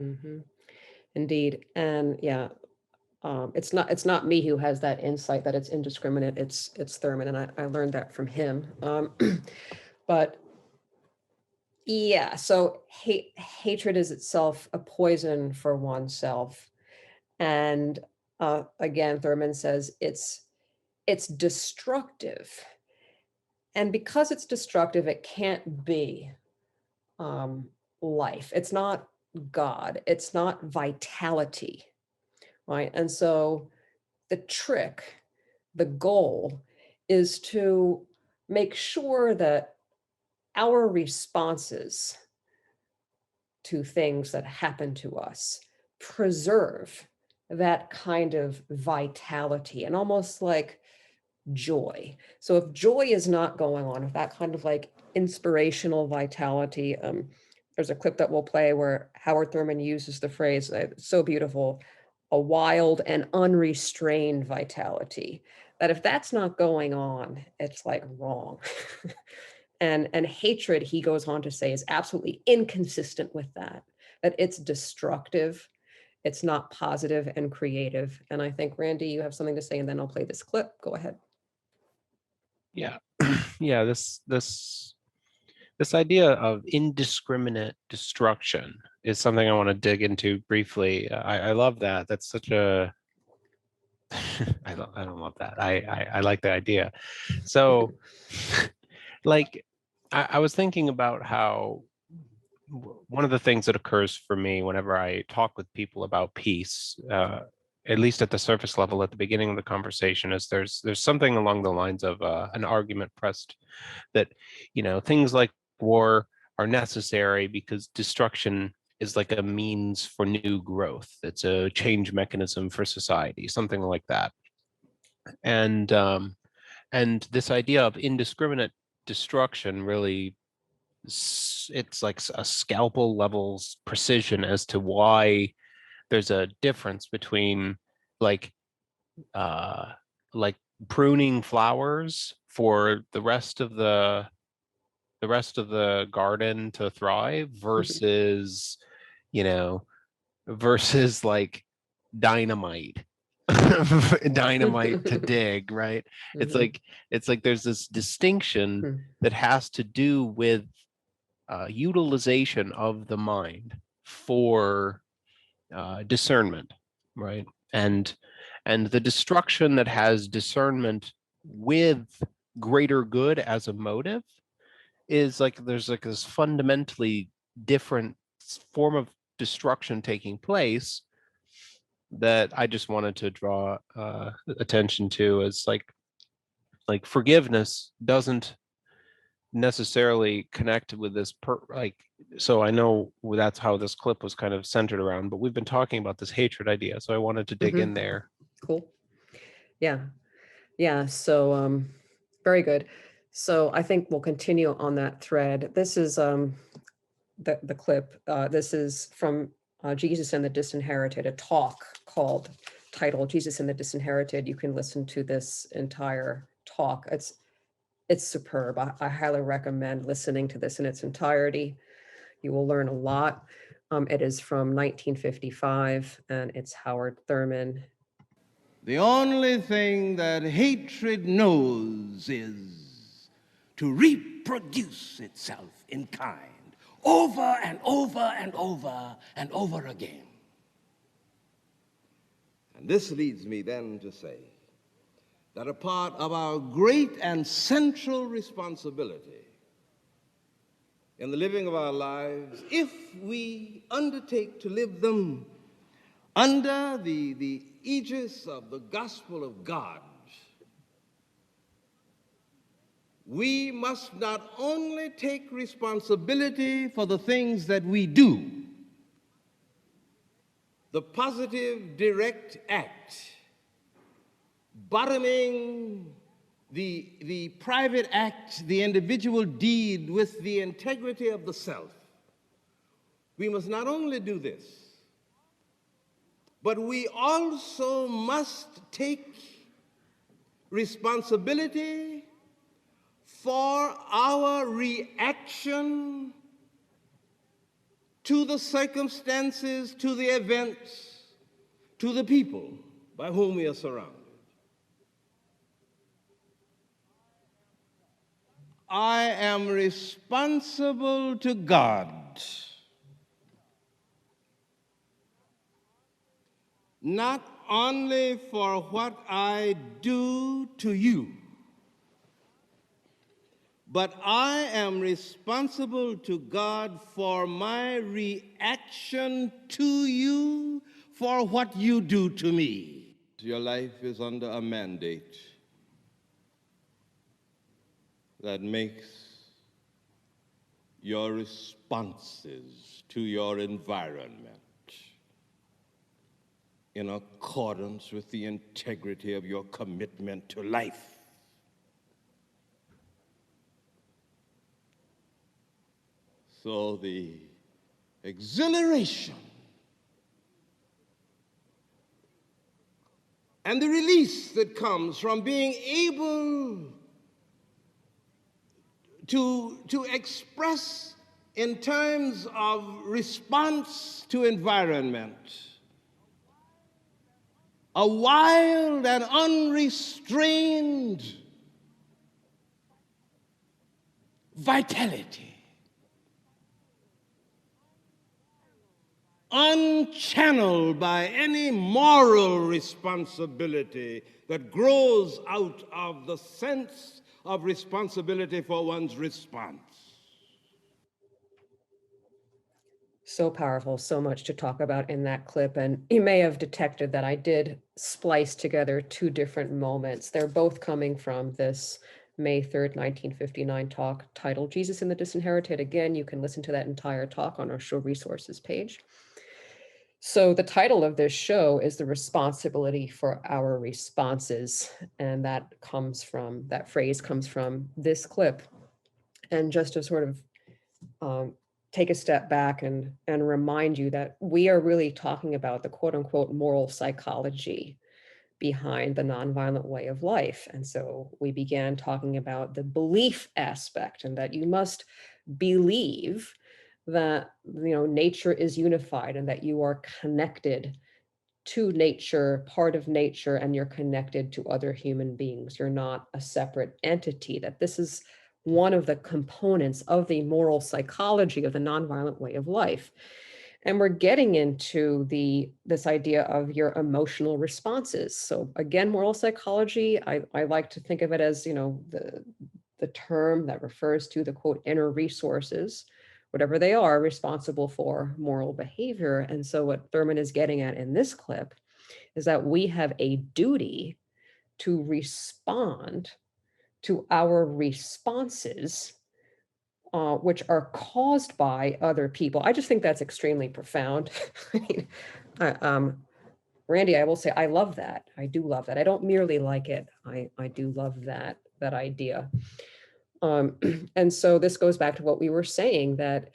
Mm-hmm. Indeed. And yeah, it's not me who has that insight that it's indiscriminate. It's Thurman, and I learned that from him. But yeah, so hatred is itself a poison for oneself, and again, Thurman says it's destructive, and because it's destructive, it can't be life. It's not God. It's not vitality, right? And so the trick, the goal, is to make sure that our responses to things that happen to us preserve that kind of vitality and almost like joy. So if joy is not going on, if that kind of like inspirational vitality, there's a clip that we'll play where Howard Thurman uses the phrase, so beautiful, a wild and unrestrained vitality, that if that's not going on, it's like wrong. And hatred, he goes on to say, is absolutely inconsistent with that it's destructive, it's not positive and creative. And I think, Randy, you have something to say, and then I'll play this clip. Go ahead. Yeah. Yeah, this idea of indiscriminate destruction is something I want to dig into briefly. I love that. That's such a I don't love that. I like the idea. So like I was thinking about how one of the things that occurs for me whenever I talk with people about peace, at least at the surface level at the beginning of the conversation, is there's something along the lines of an argument pressed that, you know, things like war are necessary because destruction is like a means for new growth. It's a change mechanism for society, something like that. And this idea of indiscriminate destruction really, it's like a scalpel levels precision as to why there's a difference between like pruning flowers for the rest of the garden to thrive versus, you know, versus like dynamite dynamite to dig, right? It's like there's this distinction that has to do with utilization of the mind for discernment, right? And the destruction that has discernment with greater good as a motive is like there's like this fundamentally different form of destruction taking place that I just wanted to draw attention to, as like forgiveness doesn't necessarily connect with this so I know that's how this clip was kind of centered around, but we've been talking about this hatred idea, so I wanted to dig in there. Cool. Yeah, so very good. So I think we'll continue on that thread. This is the clip. This is from Jesus and the Disinherited, a talk titled Jesus and the Disinherited. You can listen to this entire talk. It's superb. I highly recommend listening to this in its entirety. You will learn a lot. It is from 1955, and it's Howard Thurman. The only thing that hatred knows is to reproduce itself in kind, over and over and over and over again. And this leads me then to say that are part of our great and central responsibility in the living of our lives, if we undertake to live them under the aegis of the gospel of God, we must not only take responsibility for the things that we do, the positive, direct act, bottoming the private act, the individual deed with the integrity of the self. We must not only do this, but we also must take responsibility for our reaction to the circumstances, to the events, to the people by whom we are surrounded. I am responsible to God not only for what I do to you, but I am responsible to God for my reaction to you for what you do to me. Your life is under a mandate that makes your responses to your environment in accordance with the integrity of your commitment to life. So the exhilaration and the release that comes from being able to express in terms of response to environment a wild and unrestrained vitality, unchanneled by any moral responsibility that grows out of the sense of responsibility for one's response. So powerful, so much to talk about in that clip. And you may have detected that I did splice together two different moments. They're both coming from this May 3rd, 1959 talk titled Jesus and the Disinherited. Again, you can listen to that entire talk on our show resources page. So the title of this show is The Responsibility for Our Responses. And that phrase comes from this clip. And just to sort of take a step back and remind you that we are really talking about the quote unquote moral psychology behind the nonviolent way of life. And so we began talking about the belief aspect, and that you must believe that, nature is unified and that you are connected to nature, part of nature, and you're connected to other human beings. You're not a separate entity, that this is one of the components of the moral psychology of the nonviolent way of life. And we're getting into this idea of your emotional responses. So again, moral psychology, I like to think of it as, the term that refers to the quote inner resources, whatever they are, responsible for moral behavior. And so what Thurman is getting at in this clip is that we have a duty to respond to our responses, which are caused by other people. I just think that's extremely profound. Randy, I will say, I love that. I do love that. I don't merely like it. I do love that idea. And so this goes back to what we were saying, that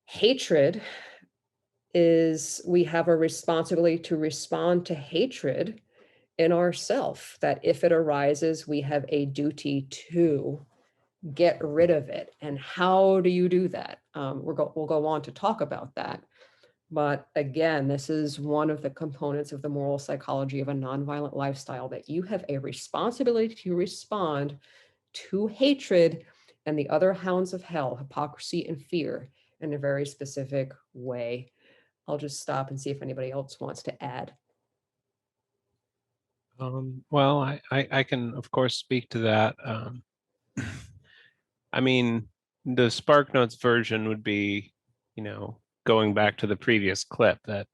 hatred we have a responsibility to respond to hatred in ourself, that if it arises, we have a duty to get rid of it. And how do you do that? We'll go on to talk about that. But again, this is one of the components of the moral psychology of a nonviolent lifestyle, that you have a responsibility to respond to hatred and the other hounds of hell, hypocrisy and fear, in a very specific way. I'll just stop and see if anybody else wants to add. Well, I can, of course, speak to that. I mean, the SparkNotes version would be, going back to the previous clip that,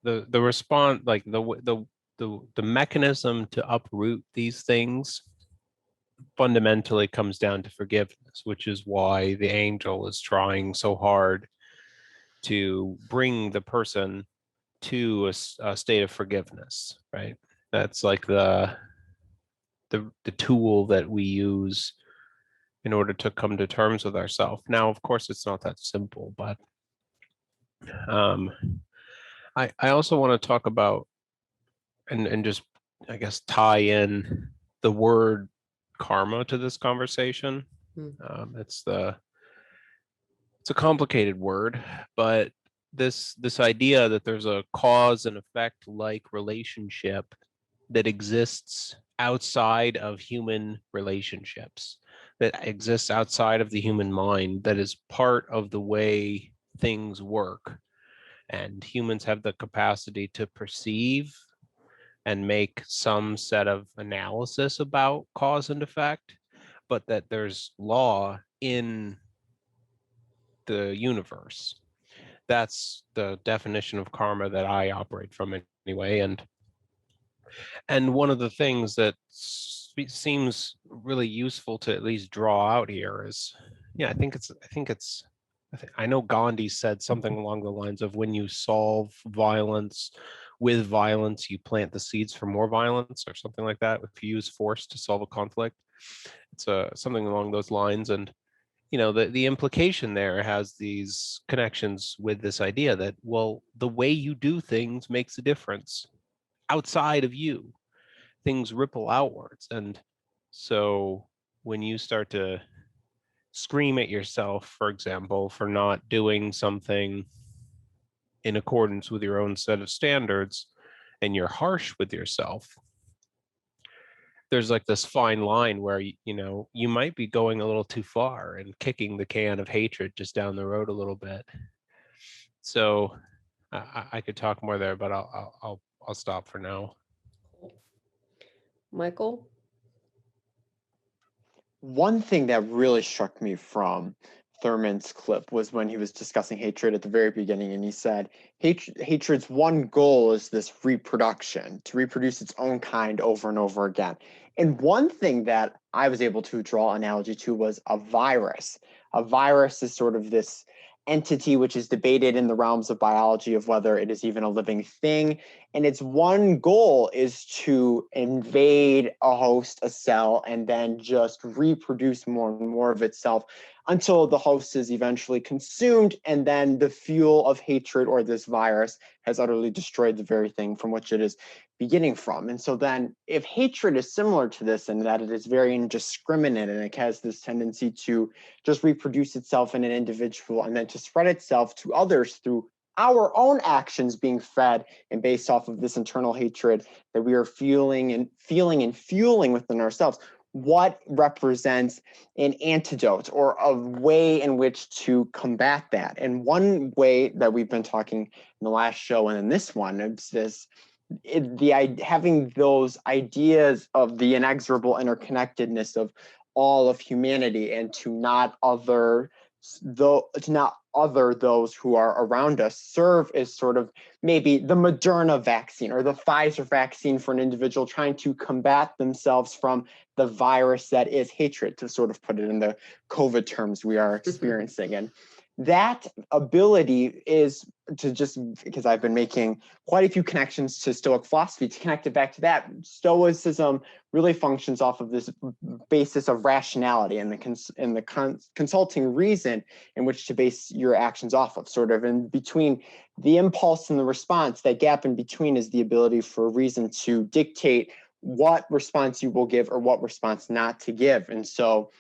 the response, like the mechanism to uproot these things fundamentally comes down to forgiveness, which is why the angel is trying so hard to bring the person to a state of forgiveness, right? That's like the tool that we use in order to come to terms with ourselves. Now, of course, it's not that simple, but I also want to talk about and just, I guess, tie in the word karma to this conversation. It's a complicated word, but this idea that there's a cause and effect like relationship that exists outside of human relationships, that exists outside of the human mind, that is part of the way things work. And humans have the capacity to perceive and make some set of analysis about cause and effect, but that there's law in the universe. That's the definition of karma that I operate from anyway. And one of the things that seems really useful to at least draw out here is, I know Gandhi said something along the lines of, when you solve violence with violence, you plant the seeds for more violence, or something like that. If you use force to solve a conflict, it's something along those lines. And the implication there has these connections with this idea that, well, the way you do things makes a difference outside of you. Things ripple outwards. And so when you start to scream at yourself, for example, for not doing something in accordance with your own set of standards, and you're harsh with yourself, there's like this fine line where you might be going a little too far and kicking the can of hatred just down the road a little bit. So I could talk more there, but I'll stop for now. Michael? One thing that really struck me from Thurman's clip was when he was discussing hatred at the very beginning, and he said hatred's one goal is this reproduction, to reproduce its own kind over and over again. And one thing that I was able to draw an analogy to was a virus. A virus is sort of this entity which is debated in the realms of biology of whether it is even a living thing. And its one goal is to invade a host, a cell, and then just reproduce more and more of itself until the host is eventually consumed, and then the fuel of hatred, or this virus, has utterly destroyed the very thing from which it is beginning from. And so then, if hatred is similar to this in that it is very indiscriminate and it has this tendency to just reproduce itself in an individual and then to spread itself to others through our own actions being fed and based off of this internal hatred that we are feeling and fueling within ourselves, what represents an antidote or a way in which to combat that? And one way that we've been talking in the last show and in this one is having those ideas of the inexorable interconnectedness of all of humanity, and to not other those who are around us, serve as sort of maybe the Moderna vaccine or the Pfizer vaccine for an individual trying to combat themselves from the virus that is hatred, to sort of put it in the COVID terms we are experiencing. And that ability is to, just because I've been making quite a few connections to Stoic philosophy, to connect it back to that, Stoicism really functions off of this basis of rationality and the consulting reason in which to base your actions off of. Sort of in between the impulse and the response, that gap in between is the ability for reason to dictate what response you will give or what response not to give. And so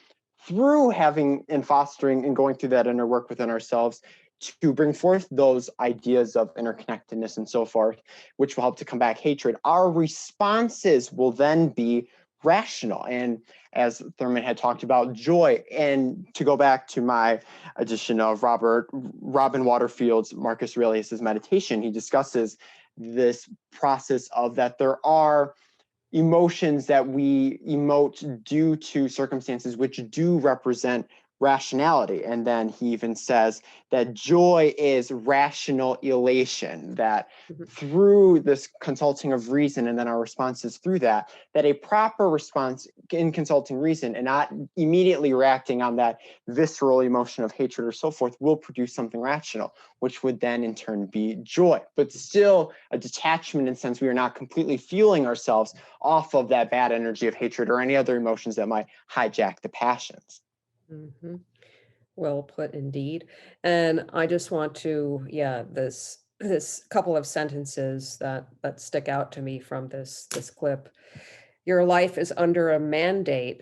through having and fostering and going through that inner work within ourselves to bring forth those ideas of interconnectedness and so forth, which will help to combat hatred, our responses will then be rational. And as Thurman had talked about, joy. And to go back to my edition of Robin Waterfield's Marcus Aurelius's Meditation, he discusses this process of that there are emotions that we emote due to circumstances which do represent rationality. And then he even says that joy is rational elation, that through this consulting of reason and then our responses through that, that a proper response in consulting reason and not immediately reacting on that visceral emotion of hatred or so forth will produce something rational, which would then in turn be joy. But still a detachment in sense we are not completely fueling ourselves off of that bad energy of hatred or any other emotions that might hijack the passions. Mm-hmm. Well put indeed. And I just want to, this couple of sentences that stick out to me from this clip. Your life is under a mandate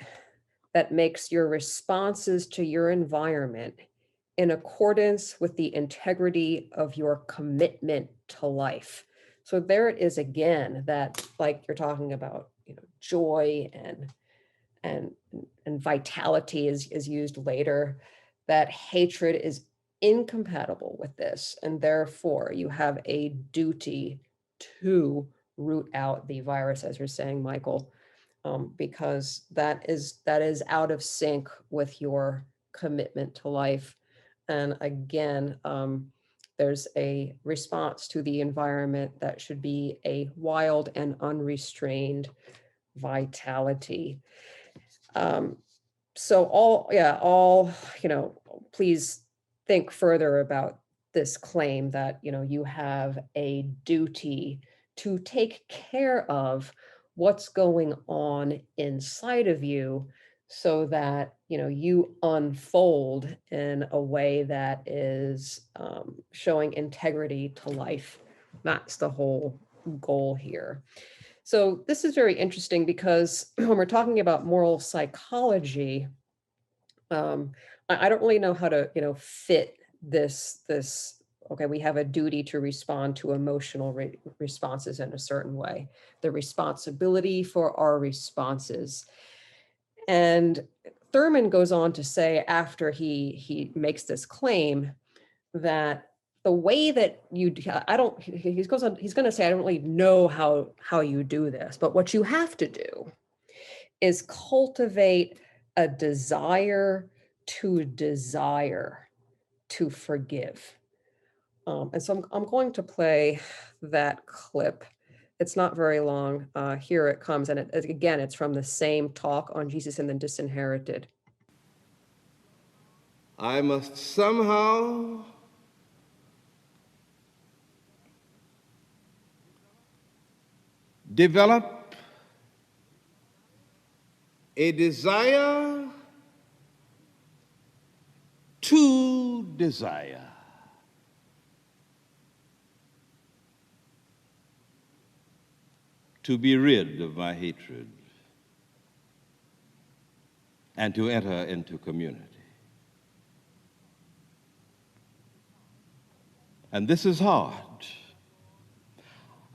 that makes your responses to your environment in accordance with the integrity of your commitment to life. So there it is again, that like you're talking about, joy and vitality is used later, that hatred is incompatible with this, and therefore you have a duty to root out the virus, as you're saying, Michael, because that is out of sync with your commitment to life. And again, there's a response to the environment that should be a wild and unrestrained vitality. So all, please think further about this claim that, you have a duty to take care of what's going on inside of you so that, you unfold in a way that is showing integrity to life. That's the whole goal here. So this is very interesting because when we're talking about moral psychology, I don't really know how to, fit this. Okay, we have a duty to respond to emotional responses in a certain way, the responsibility for our responses. And Thurman goes on to say, after he makes this claim, that the way that he's going to say, I don't really know how you do this, but what you have to do is cultivate a desire to forgive. And so I'm going to play that clip. It's not very long. Here it comes. And again, it's from the same talk on Jesus and the Disinherited. I must somehow develop a desire to desire. To be rid of my hatred and to enter into community. And this is hard.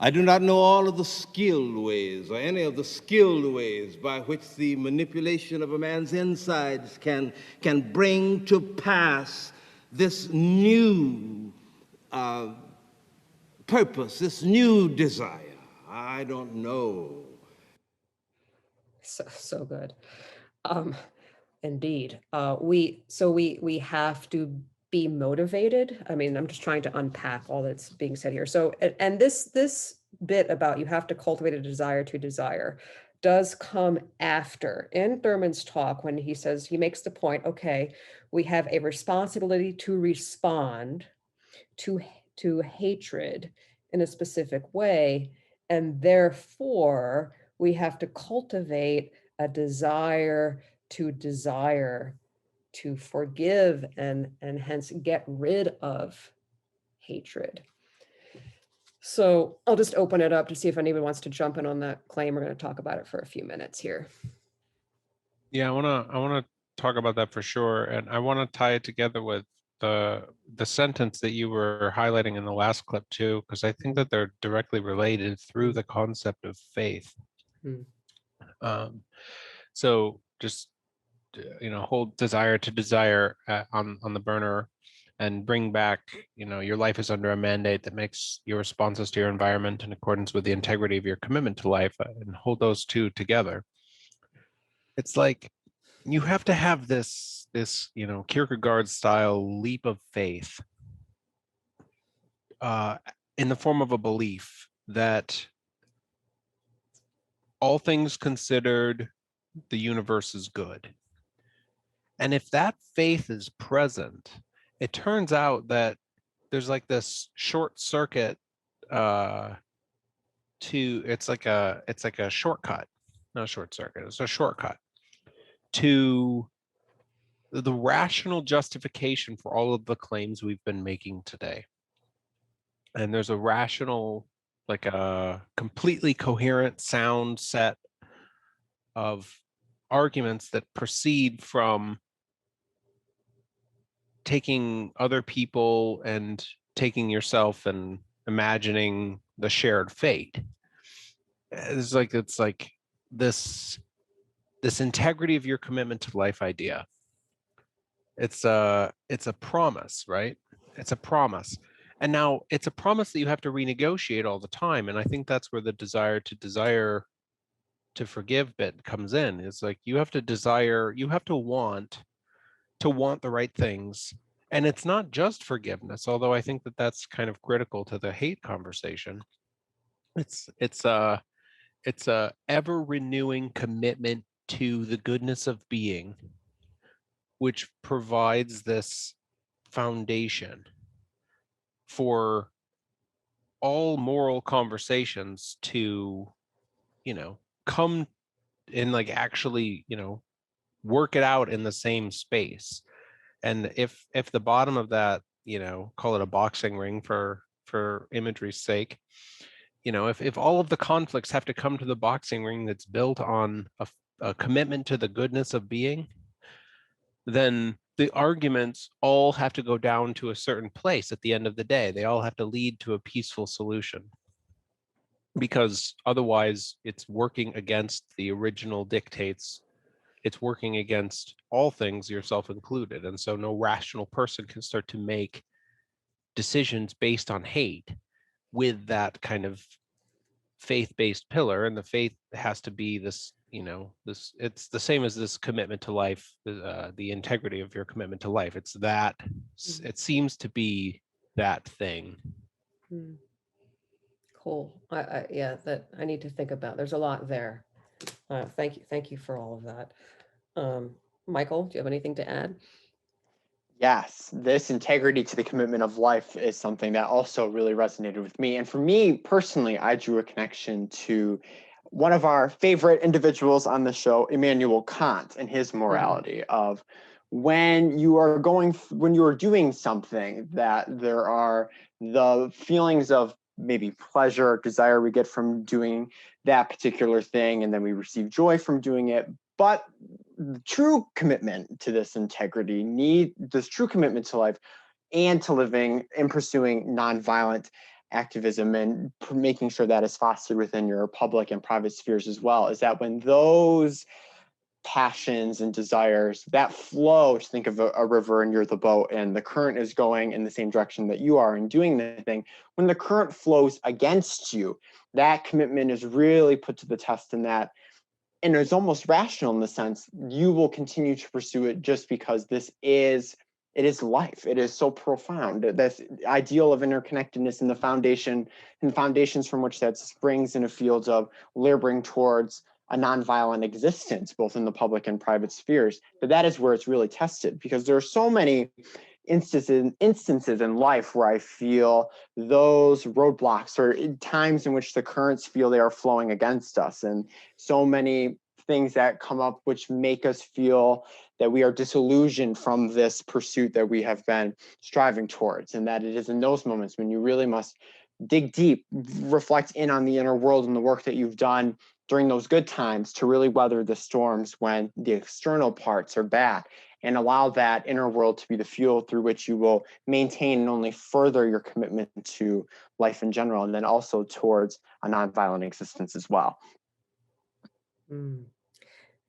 I do not know all of the skilled ways or any of the skilled ways by which the manipulation of a man's insides can bring to pass this new purpose, this new desire. I don't know. So good. Indeed. We have to be motivated. I mean, I'm just trying to unpack all that's being said here. So, and this bit about you have to cultivate a desire to desire does come after in Thurman's talk, when he says, he makes the point, okay, we have a responsibility to respond to hatred in a specific way, and therefore we have to cultivate a desire to forgive and hence get rid of hatred. So I'll just open it up to see if anyone wants to jump in on that claim. We're going to talk about it for a few minutes here. Yeah, I wanna talk about that for sure, and I want to tie it together with the sentence that you were highlighting in the last clip too, because I think that they're directly related through the concept of faith. So just whole desire to desire on the burner. and bring back, your life is under a mandate that makes your responses to your environment in accordance with the integrity of your commitment to life, and hold those two together. It's like you have to have this Kierkegaard style leap of faith in the form of a belief that all things considered, the universe is good. And if that faith is present, it turns out that there's like this short circuit it's like a shortcut, not a short circuit, it's a shortcut to the rational justification for all of the claims we've been making today. And there's a rational, like a completely coherent sound set of arguments that proceed from taking other people and taking yourself and imagining the shared fate. It's like this integrity of your commitment to life idea. It's a promise, right? It's a promise. And now it's a promise that you have to renegotiate all the time. And I think that's where the desire to forgive bit comes in. It's like you have to want the right things. And it's not just forgiveness, although I think that that's kind of critical to the hate conversation. It's a ever renewing commitment to the goodness of being, which provides this foundation for all moral conversations to, come and like actually, work it out in the same space. And if the bottom of that, call it a boxing ring for imagery's sake, if all of the conflicts have to come to the boxing ring that's built on a commitment to the goodness of being, then the arguments all have to go down to a certain place at the end of the day. They all have to lead to a peaceful solution, because otherwise it's working against the original dictates. It's working against all things, yourself included. And so no rational person can start to make decisions based on hate with that kind of faith-based pillar. And the faith has to be this, it's the same as this commitment to life, the integrity of your commitment to life. It's that, it seems to be that thing. Cool. Yeah, that I need to think about. There's a lot there. Thank you for all of that. Michael, do you have anything to add? Yes, this integrity to the commitment of life is something that also really resonated with me. And for me personally, I drew a connection to one of our favorite individuals on the show, Immanuel Kant, and his morality of when you are doing something, that there are the feelings of maybe pleasure or desire we get from doing that particular thing, and then we receive joy from doing it. But the true commitment to this integrity, this true commitment to life and to living and pursuing nonviolent activism and making sure that is fostered within your public and private spheres as well, is that when those passions and desires that flow, to think of a river and you're the boat and the current is going in the same direction that you are and doing the thing, when the current flows against you, that commitment is really put to the test in that. And it's almost rational in the sense you will continue to pursue it just because it is life. It is so profound. This ideal of interconnectedness and the foundations from which that springs in a field of laboring towards a nonviolent existence, both in the public and private spheres. But that is where it's really tested, because there are so many instances in life where I feel those roadblocks or times in which the currents feel they are flowing against us, and so many things that come up which make us feel that we are disillusioned from this pursuit that we have been striving towards. And that it is in those moments when you really must dig deep, reflect in on the inner world and the work that you've done during those good times to really weather the storms when the external parts are bad, and allow that inner world to be the fuel through which you will maintain and only further your commitment to life in general, and then also towards a nonviolent existence as well.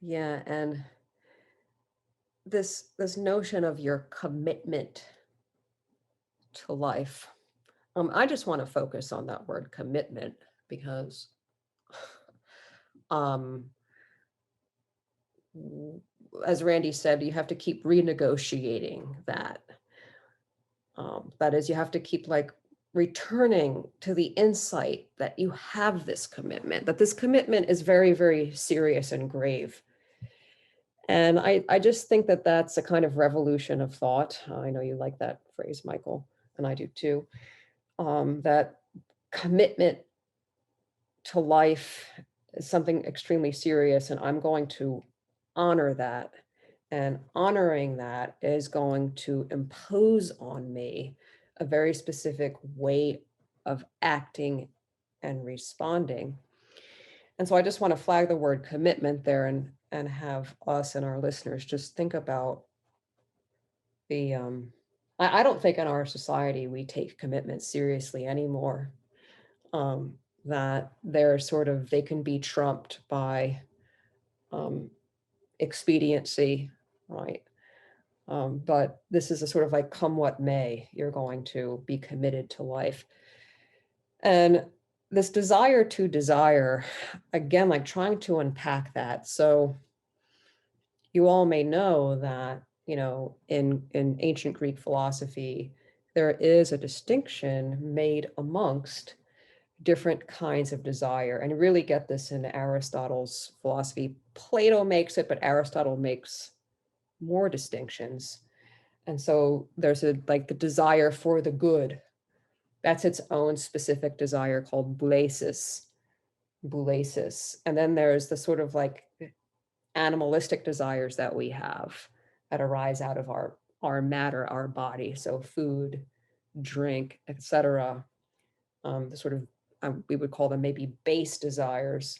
Yeah, and this notion of your commitment to life. I just want to focus on that word commitment because as Randy said, you have to keep renegotiating that. That is, you have to keep like returning to the insight that you have this commitment, that this commitment is very, very serious and grave. And I just think that that's a kind of revolution of thought. I know you like that phrase, Michael, and I do too. That commitment to life is something extremely serious, and I'm going to honor that. And honoring that is going to impose on me a very specific way of acting and responding. And so I just want to flag the word commitment there and have us and our listeners just think about the, I don't think in our society we take commitment seriously anymore. That they're sort of, they can be trumped by expediency, right? But this is a sort of like, come what may, you're going to be committed to life. And this desire to desire, again, like trying to unpack that. So you all may know that, you know, in ancient Greek philosophy, there is a distinction made amongst different kinds of desire. And you really get this in Aristotle's philosophy. Plato makes it, but Aristotle makes more distinctions. And so there's like the desire for the good. That's its own specific desire called boulesis. And then there's the sort of like animalistic desires that we have that arise out of our matter, our body. So food, drink, etc. The sort of, we would call them maybe base desires.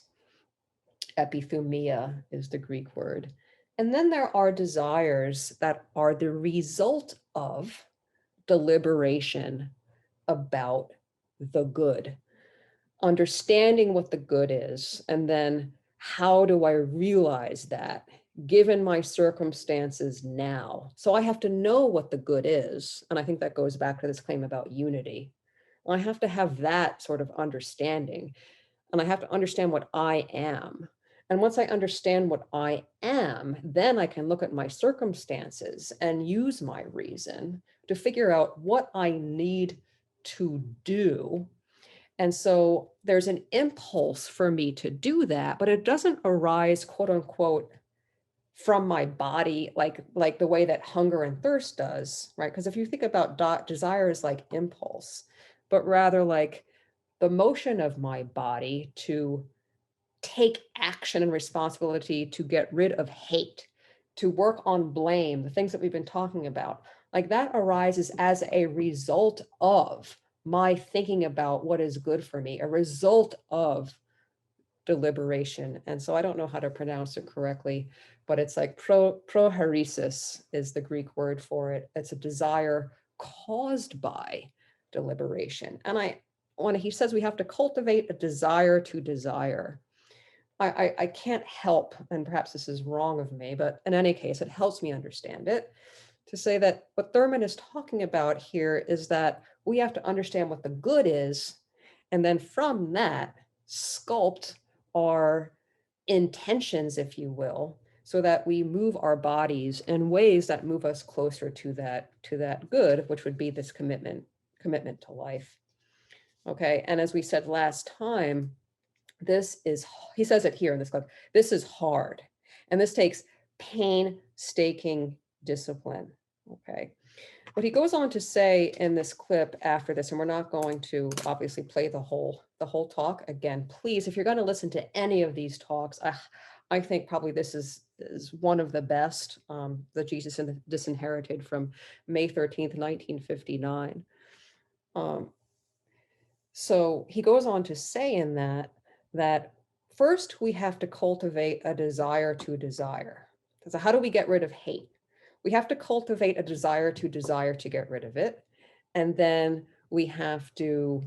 Epithumia is the Greek word. And then there are desires that are the result of deliberation about the good, understanding what the good is, and then how do I realize that given my circumstances now? So I have to know what the good is. And I think that goes back to this claim about unity. Well, I have to have that sort of understanding, and I have to understand what I am. And once I understand what I am, then I can look at my circumstances and use my reason to figure out what I need to do. And so there's an impulse for me to do that, but it doesn't arise, quote unquote, from my body, like the way that hunger and thirst does, right? Because if you think about desire is like impulse, but rather like the motion of my body to take action and responsibility to get rid of hate, to work on blame, the things that we've been talking about, like that arises as a result of my thinking about what is good for me, a result of deliberation. And so I don't know how to pronounce it correctly, but it's like prohairesis is the Greek word for it. It's a desire caused by deliberation. And when he says we have to cultivate a desire to desire, I can't help, and perhaps this is wrong of me, but in any case, it helps me understand it, to say that what Thurman is talking about here is that we have to understand what the good is, and then from that, sculpt our intentions, if you will, so that we move our bodies in ways that move us closer to that good, which would be this commitment to life. Okay, and as we said last time, this is, he says it here in this clip, this is hard. And this takes painstaking discipline, okay? What he goes on to say in this clip after this, and we're not going to obviously play the whole talk. Again, please, if you're going to listen to any of these talks, I think probably this is one of the best, the Jesus Disinherited from May 13th, 1959. So he goes on to say in that first we have to cultivate a desire to desire. So how do we get rid of hate? We have to cultivate a desire to get rid of it. And then we have to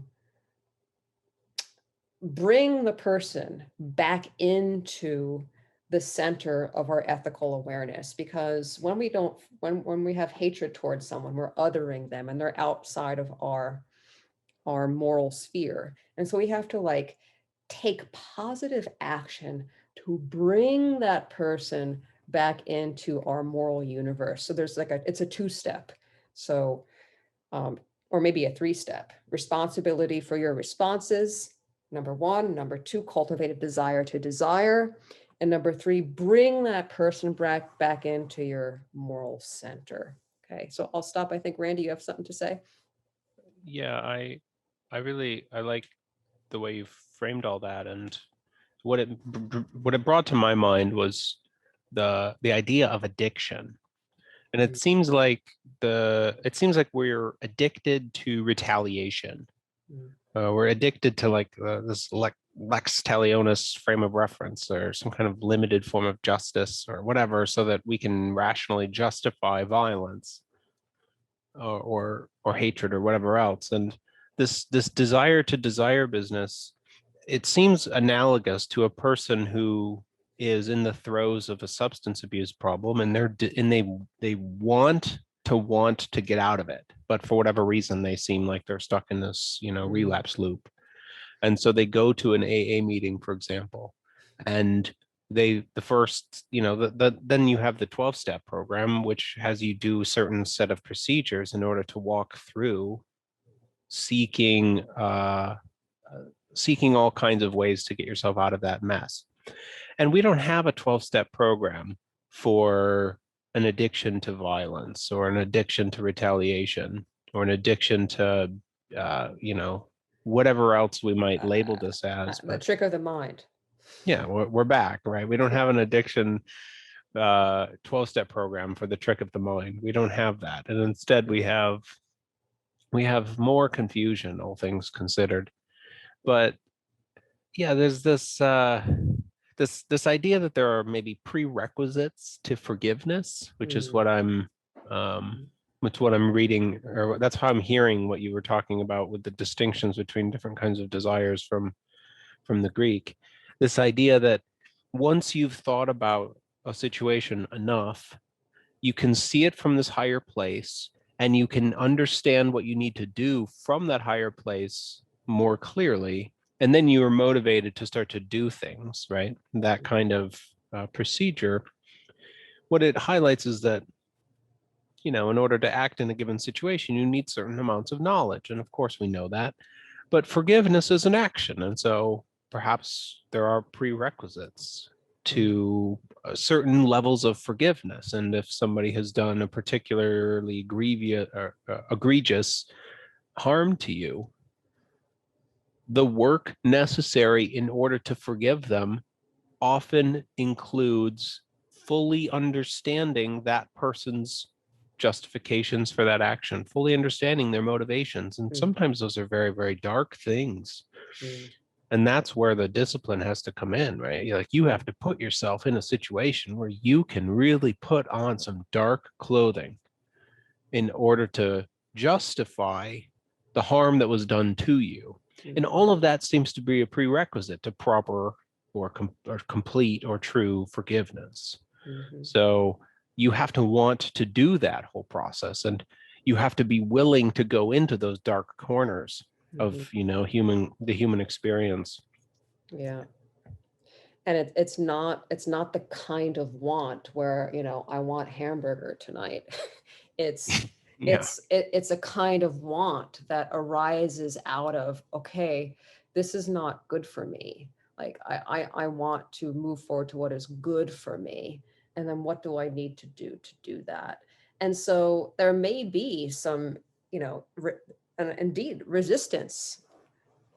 bring the person back into the center of our ethical awareness, because when we have hatred towards someone, we're othering them and they're outside of our moral sphere. And so we have to like take positive action to bring that person back into our moral universe. So there's like it's a 2-step. So, or maybe a 3-step: responsibility for your responses, number 1; number 2, cultivated desire to desire; and number 3, bring that person back into your moral center. Okay, so I'll stop. I think, Randy, you have something to say? Yeah, I like the way you framed all that, and what it brought to my mind was the idea of addiction. And it seems like we're addicted to retaliation. We're addicted to like this lex talionis frame of reference, or some kind of limited form of justice or whatever, so that we can rationally justify violence or hatred or whatever else. And this desire to desire business, it seems analogous to a person who is in the throes of a substance abuse problem, and they want to get out of it, but for whatever reason they seem like they're stuck in this relapse loop. And so they go to an AA meeting, for example, and then you have the 12-step program, which has you do a certain set of procedures in order to walk through seeking all kinds of ways to get yourself out of that mess. And we don't have a 12-step program for an addiction to violence, or an addiction to retaliation, or an addiction to whatever else we might label this as. The trick of the mind. Yeah, we're back, right? We don't have an addiction 12-step program for the trick of the mind. We don't have that. And instead we have more confusion, all things considered. But yeah, there's this idea that there are maybe prerequisites to forgiveness, which is what I'm reading, or that's how I'm hearing what you were talking about with the distinctions between different kinds of desires from the Greek. This idea that once you've thought about a situation enough, you can see it from this higher place, and you can understand what you need to do from that higher place more clearly, and then you are motivated to start to do things, right? That kind of procedure. What it highlights is that, in order to act in a given situation, you need certain amounts of knowledge, and of course we know that. But forgiveness is an action, and so perhaps there are prerequisites to certain levels of forgiveness. And if somebody has done a particularly egregious harm to you, the work necessary in order to forgive them often includes fully understanding that person's justifications for that action, fully understanding their motivations. And sometimes those are very, very dark things. And that's where the discipline has to come in, right? You have to put yourself in a situation where you can really put on some dark clothing in order to justify the harm that was done to you. And all of that seems to be a prerequisite to proper or complete or true forgiveness. So you have to want to do that whole process, and you have to be willing to go into those dark corners of the human experience. Yeah. And it's not the kind of want where, I want hamburger tonight. It's a kind of want that arises out of, okay, this is not good for me. Like I want to move forward to what is good for me. And then what do I need to do that? And so there may be some, and indeed resistance.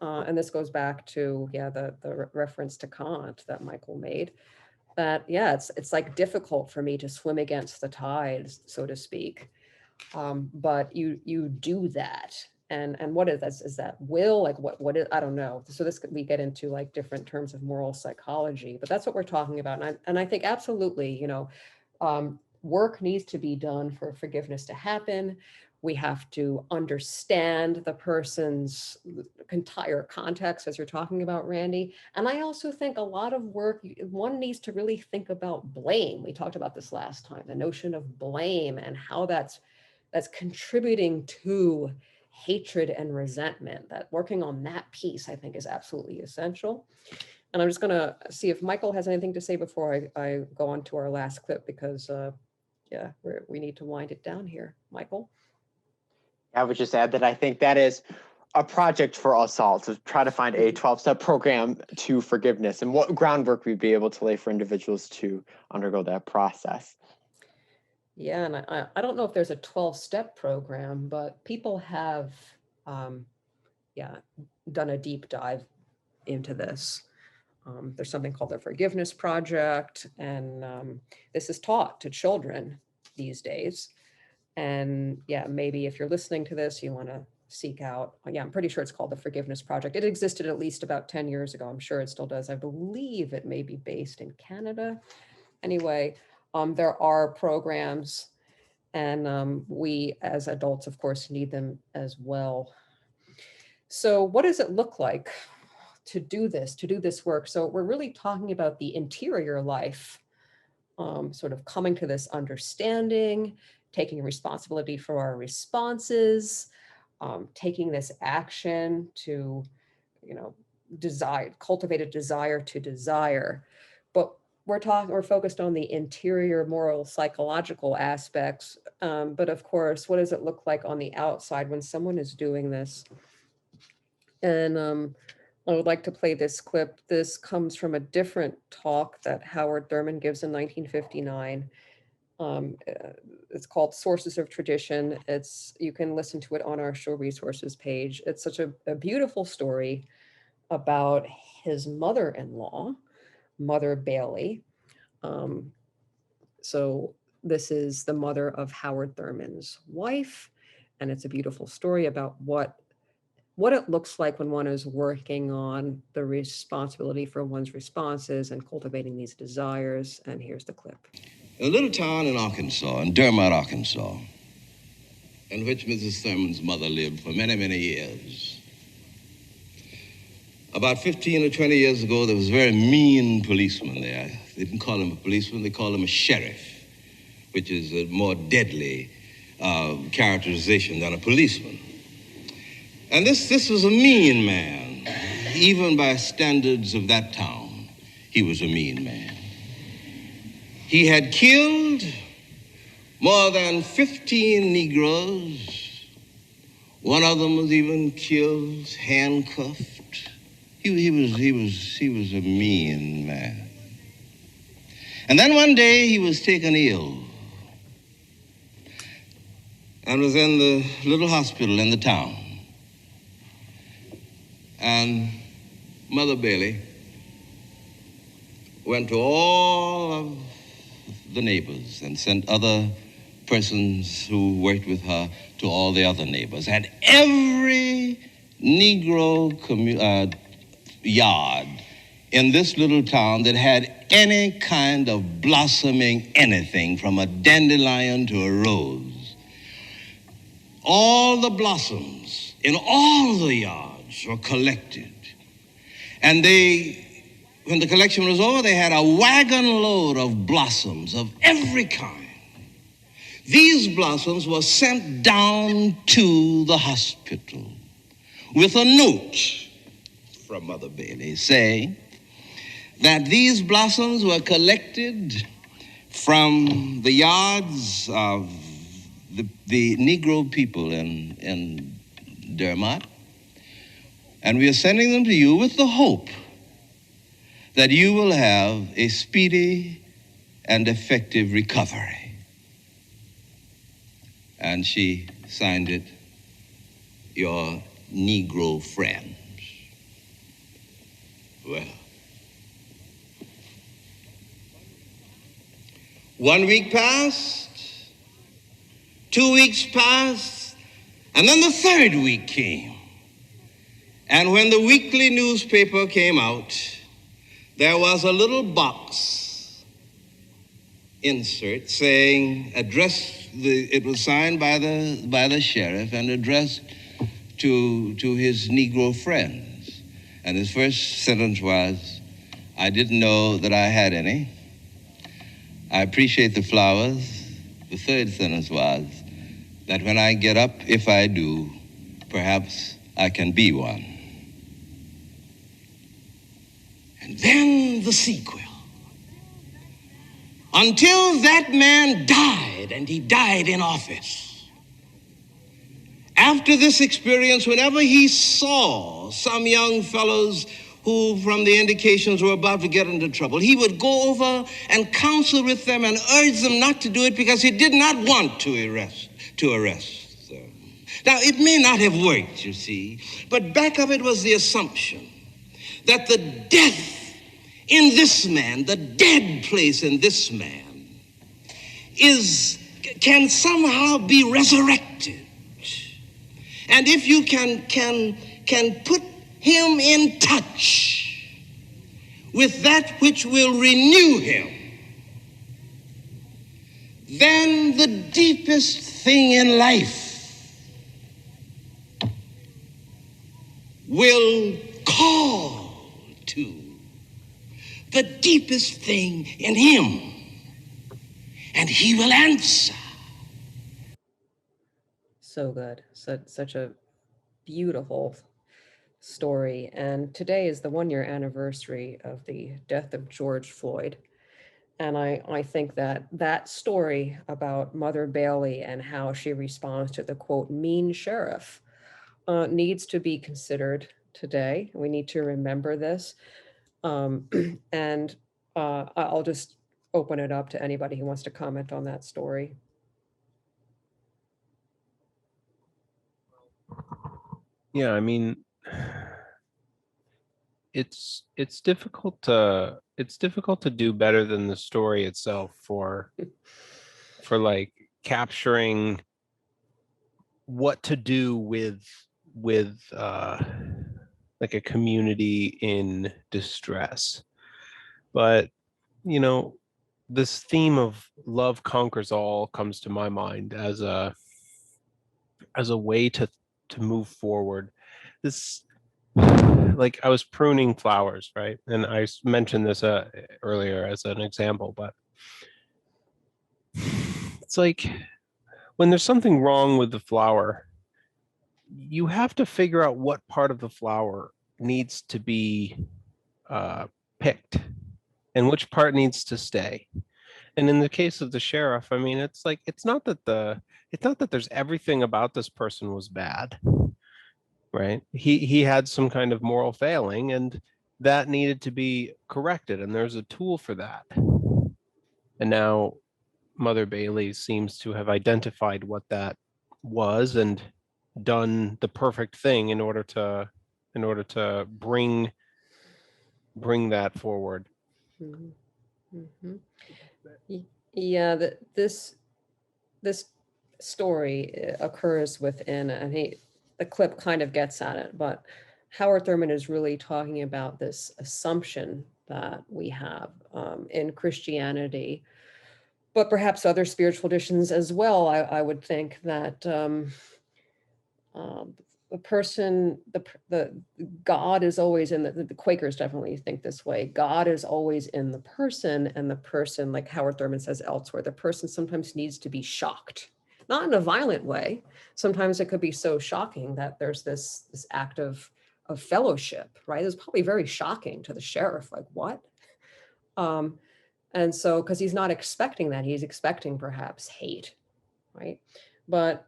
And this goes back to, the reference to Kant that Michael made, that, it's like difficult for me to swim against the tide, so to speak. But you do that. And what is that? Is that will? Like what is, I don't know. So we get into like different terms of moral psychology, but that's what we're talking about. And I think absolutely, work needs to be done for forgiveness to happen. We have to understand the person's entire context, as you're talking about, Randy. And I also think a lot of work, one needs to really think about blame. We talked about this last time, the notion of blame and how that's contributing to hatred and resentment. That working on that piece, I think, is absolutely essential. And I'm just going to see if Michael has anything to say before I go on to our last clip, because yeah, we need to wind it down here. Michael? I would just add that I think that is a project for us all, to try to find a 12-step program to forgiveness and what groundwork we'd be able to lay for individuals to undergo that process. Yeah, and I don't know if there's a 12-step program, but people have done a deep dive into this. There's something called the Forgiveness Project, and this is taught to children these days. And yeah, maybe if you're listening to this, you want to seek out, I'm pretty sure it's called the Forgiveness Project. It existed at least about 10 years ago. I'm sure it still does. I believe it may be based in Canada. Anyway, there are programs, and we as adults, of course, need them as well. So what does it look like to do this work? So we're really talking about the interior life, sort of coming to this understanding, taking responsibility for our responses, taking this action to, cultivate a desire to desire. But we're focused on the interior moral psychological aspects. But of course, what does it look like on the outside when someone is doing this? And I would like to play this clip. This comes from a different talk that Howard Thurman gives in 1959. It's called Sources of Tradition. You can listen to it on our show resources page. It's such a beautiful story about his mother-in-law, Mother Bailey. So this is the mother of Howard Thurman's wife, and it's a beautiful story about what it looks like when one is working on the responsibility for one's responses and cultivating these desires. And here's the clip. A little town in Arkansas, in Dermot, Arkansas, in which Mrs. Thurman's mother lived for many, many years. About 15 or 20 years ago, there was a very mean policeman there. They didn't call him a policeman, they called him a sheriff, which is a more deadly characterization than a policeman. And this was a mean man. Even by standards of that town, he was a mean man. He had killed more than 15 Negroes. One of them was even killed, handcuffed. He was a mean man. And then one day he was taken ill and was in the little hospital in the town. And Mother Bailey went to all of the neighbors and sent other persons who worked with her to all the other neighbors. And every Negro yard in this little town that had any kind of blossoming anything, from a dandelion to a rose, all the blossoms in all the yards were collected. And when the collection was over, they had a wagon load of blossoms of every kind. These blossoms were sent down to the hospital with a note from Mother Bailey saying that these blossoms were collected from the yards of the Negro people in Dermot, and we are sending them to you with the hope that you will have a speedy and effective recovery. And she signed it, your Negro friends. Well, 1 week passed, 2 weeks passed, and then the third week came. And when the weekly newspaper came out, there was a little box insert saying, it was signed by the sheriff and addressed to his Negro friends. And his first sentence was, "I didn't know that I had any. I appreciate the flowers." The third sentence was, "that when I get up, if I do, perhaps I can be one." And then the sequel. Until that man died, and he died in office. After this experience, whenever he saw some young fellows who, from the indications, were about to get into trouble, he would go over and counsel with them and urge them not to do it because he did not want to arrest them. Now, it may not have worked, you see, but back of it was the assumption that the death in this man, the dead place in this man, can somehow be resurrected. And if you can put him in touch with that which will renew him, then the deepest thing in life will call to the deepest thing in him, and he will answer. So good. Such a beautiful story. And today is the 1-year anniversary of the death of George Floyd. And I think that story about Mother Bailey and how she responds to the, quote, mean sheriff needs to be considered today. We need to remember this. And I'll just open it up to anybody who wants to comment on that story. Yeah, I mean, it's difficult to do better than the story itself for like capturing what to do with like a community in distress. But this theme of love conquers all comes to my mind as a way to move forward. This, like, I was pruning flowers, right? And I mentioned this earlier as an example, but it's like when there's something wrong with the flower, you have to figure out what part of the flower needs to be picked and which part needs to stay. And in the case of the sheriff, I mean, it's like, it's not that there's everything about this person was bad, right? He had some kind of moral failing, and that needed to be corrected, and there's a tool for that. And now Mother Bailey seems to have identified what that was and done the perfect thing in order to bring that forward. Mm-hmm. Mm-hmm. Yeah, this story occurs within, and the clip kind of gets at it, but Howard Thurman is really talking about this assumption that we have in Christianity, but perhaps other spiritual traditions as well. I would think that the person, the God is always in the Quakers definitely think this way. God is always in the person, and the person, like Howard Thurman says elsewhere, the person sometimes needs to be shocked, not in a violent way. Sometimes it could be so shocking that there's this act of fellowship, right? It's probably very shocking to the sheriff, like what? And so, because he's not expecting that, he's expecting perhaps hate, right? But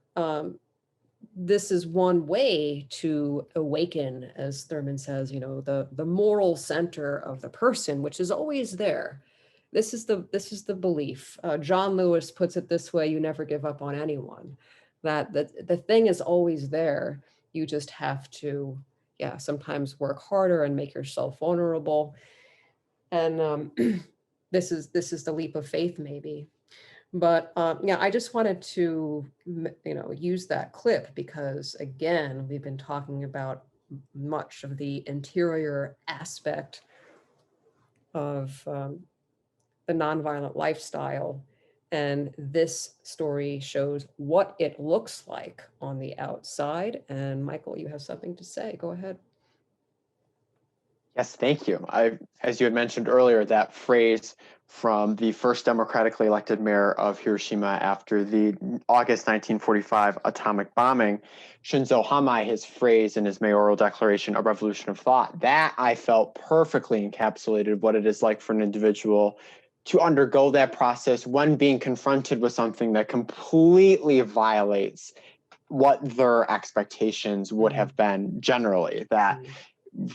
this is one way to awaken, as Thurman says, the moral center of the person, which is always there. This is the belief. John Lewis puts it this way: you never give up on anyone. That the thing is always there. You just have to, sometimes work harder and make yourself vulnerable. And this is the leap of faith, maybe. But I just wanted to, use that clip because, again, we've been talking about much of the interior aspect of the nonviolent lifestyle. And this story shows what it looks like on the outside. And Michael, you have something to say. Go ahead. Yes, thank you. As you had mentioned earlier, that phrase from the first democratically elected mayor of Hiroshima after the August 1945 atomic bombing, Shinzo Hamai, his phrase in his mayoral declaration, a revolution of thought, that I felt perfectly encapsulated what it is like for an individual to undergo that process when being confronted with something that completely violates what their expectations would have been generally. That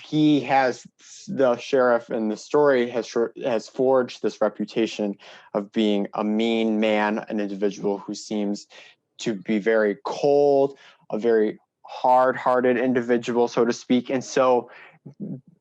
he has, the sheriff in the story has forged this reputation of being a mean man, an individual who seems to be very cold, a very hard-hearted individual, so to speak. And so,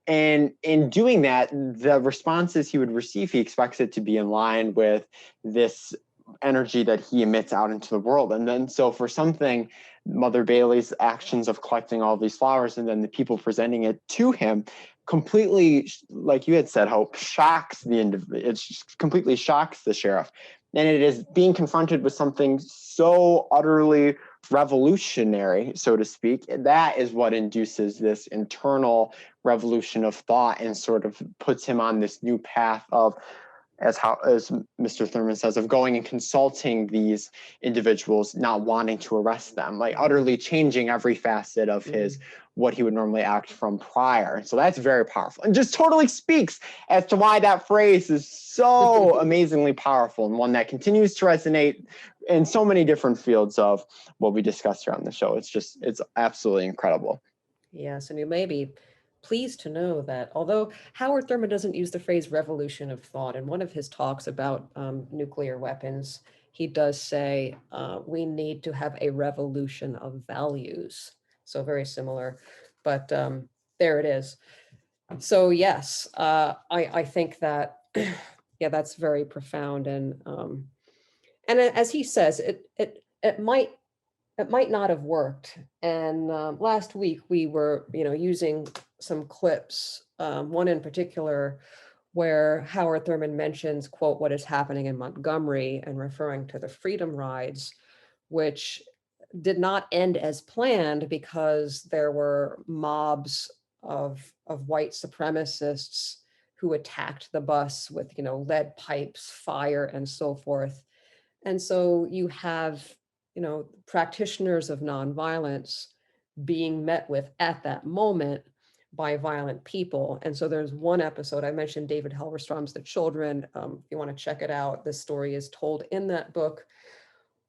and in doing that, the responses he would receive, he expects it to be in line with this energy that he emits out into the world. And then, so for something, Mother Bailey's actions of collecting all these flowers and then the people presenting it to him completely, like you had said, Hope, shocks the individual. It completely shocks the sheriff. And it is being confronted with something so utterly revolutionary, so to speak, that is what induces this internal revolution of thought and sort of puts him on this new path of, as Mr. Thurman says, of going and consulting these individuals, not wanting to arrest them, like utterly changing every facet of his, what he would normally act from prior. So that's very powerful and just totally speaks as to why that phrase is so amazingly powerful and one that continues to resonate in so many different fields of what we discussed here on the show. It's absolutely incredible. Yes, and you may be pleased to know that although Howard Thurman doesn't use the phrase revolution of thought, in one of his talks about nuclear weapons, he does say we need to have a revolution of values. So very similar, but there it is. So yes, I think that, yeah, that's very profound. And as he says, it might not have worked. And last week we were, using some clips, one in particular where Howard Thurman mentions, quote, what is happening in Montgomery, and referring to the Freedom Rides, which did not end as planned because there were mobs of white supremacists who attacked the bus with, lead pipes, fire, and so forth. And so you have, practitioners of nonviolence being met with at that moment by violent people. And so there's one episode, I mentioned David Halberstrom's The Children. If you want to check it out, this story is told in that book,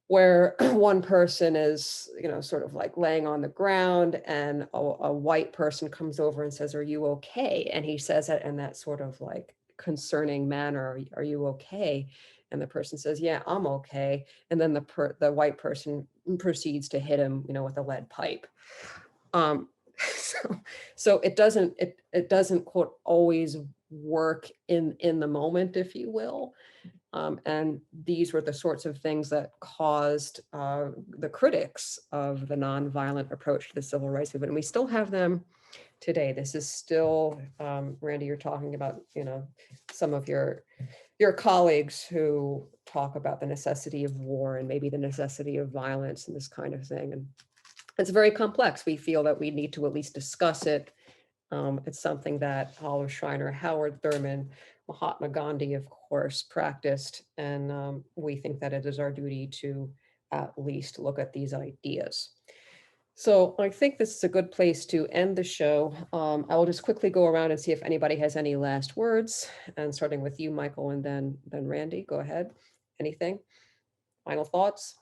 where one person is, sort of like laying on the ground, and a white person comes over and says, "Are you okay?" And he says it in that sort of like concerning manner, "Are you okay?" And the person says, "Yeah, I'm okay." And then the white person proceeds to hit him, with a lead pipe. So it doesn't quote always work in the moment, if you will. And these were the sorts of things that caused the critics of the nonviolent approach to the civil rights movement. And we still have them today. This is still, Randy, you're talking about, some of your colleagues who talk about the necessity of war and maybe the necessity of violence and this kind of thing. And it's very complex. We feel that we need to at least discuss it. It's something that Olive Schreiner, Howard Thurman, Mahatma Gandhi, of course, practiced. And we think that it is our duty to at least look at these ideas. So I think this is a good place to end the show. I will just quickly go around and see if anybody has any last words, and starting with you, Michael, and then Randy, go ahead. Anything? Final thoughts?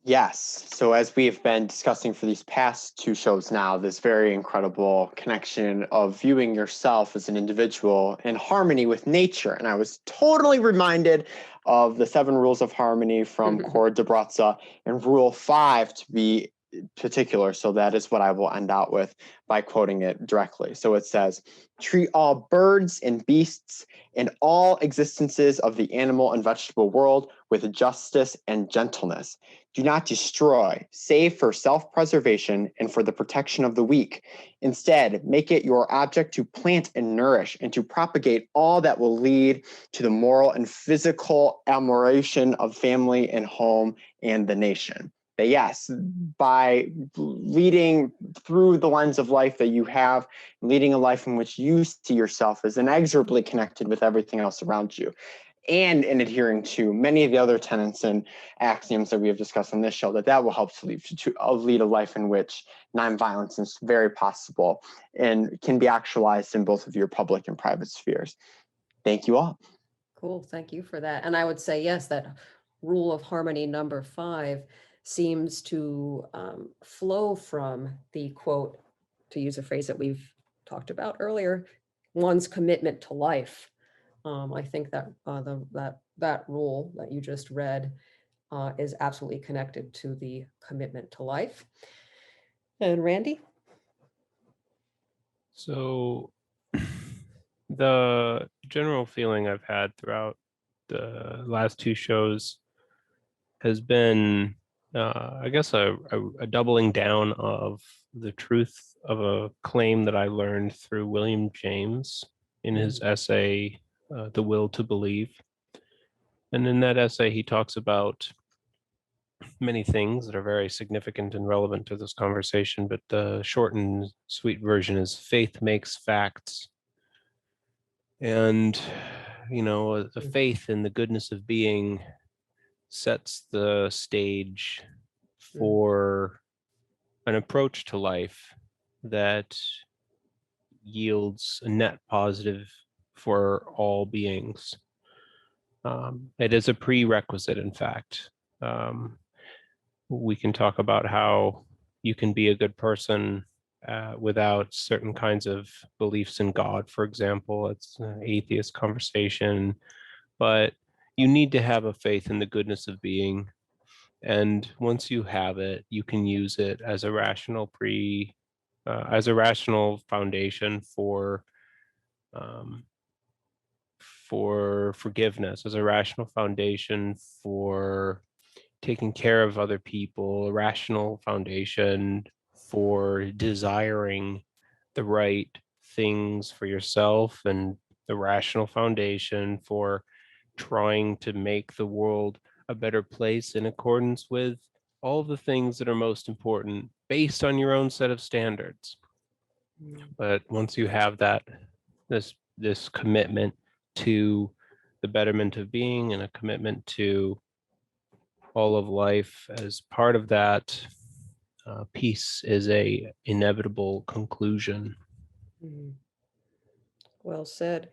Yes. So as we've been discussing for these past two shows now, this very incredible connection of viewing yourself as an individual in harmony with nature. And I was totally reminded of the 7 rules of harmony from Cora de Brazza, and rule 5 to be particular. So that is what I will end out with by quoting it directly. So it says, treat all birds and beasts and all existences of the animal and vegetable world with justice and gentleness. Do not destroy, save for self-preservation and for the protection of the weak. Instead, make it your object to plant and nourish and to propagate all that will lead to the moral and physical admiration of family and home and the nation. But yes, by leading through the lens of life that you have, leading a life in which you see yourself as inexorably connected with everything else around you, and in adhering to many of the other tenets and axioms that we have discussed on this show, that will help to lead a life in which nonviolence is very possible and can be actualized in both of your public and private spheres. Thank you all. Cool, thank you for that. And I would say, yes, that rule of harmony number 5 seems to flow from the quote, to use a phrase that we've talked about earlier, one's commitment to life. I think that that rule that you just read is absolutely connected to the commitment to life. And Randy? So the general feeling I've had throughout the last 2 shows has been, I guess, a doubling down of the truth of a claim that I learned through William James in his essay, The Will to Believe. And in that essay, he talks about many things that are very significant and relevant to this conversation, but the short and sweet version is faith makes facts. And, a faith in the goodness of being sets the stage for an approach to life that yields a net positive for all beings. It is a prerequisite, in fact. We can talk about how you can be a good person without certain kinds of beliefs in God, for example. It's an atheist conversation, but you need to have a faith in the goodness of being. And once you have it, you can use it as a rational foundation for forgiveness, as a rational foundation for taking care of other people, a rational foundation for desiring the right things for yourself, and the rational foundation for trying to make the world a better place in accordance with all the things that are most important based on your own set of standards. But once you have this commitment to the betterment of being and a commitment to all of life as part of that, peace is a inevitable conclusion. Well said.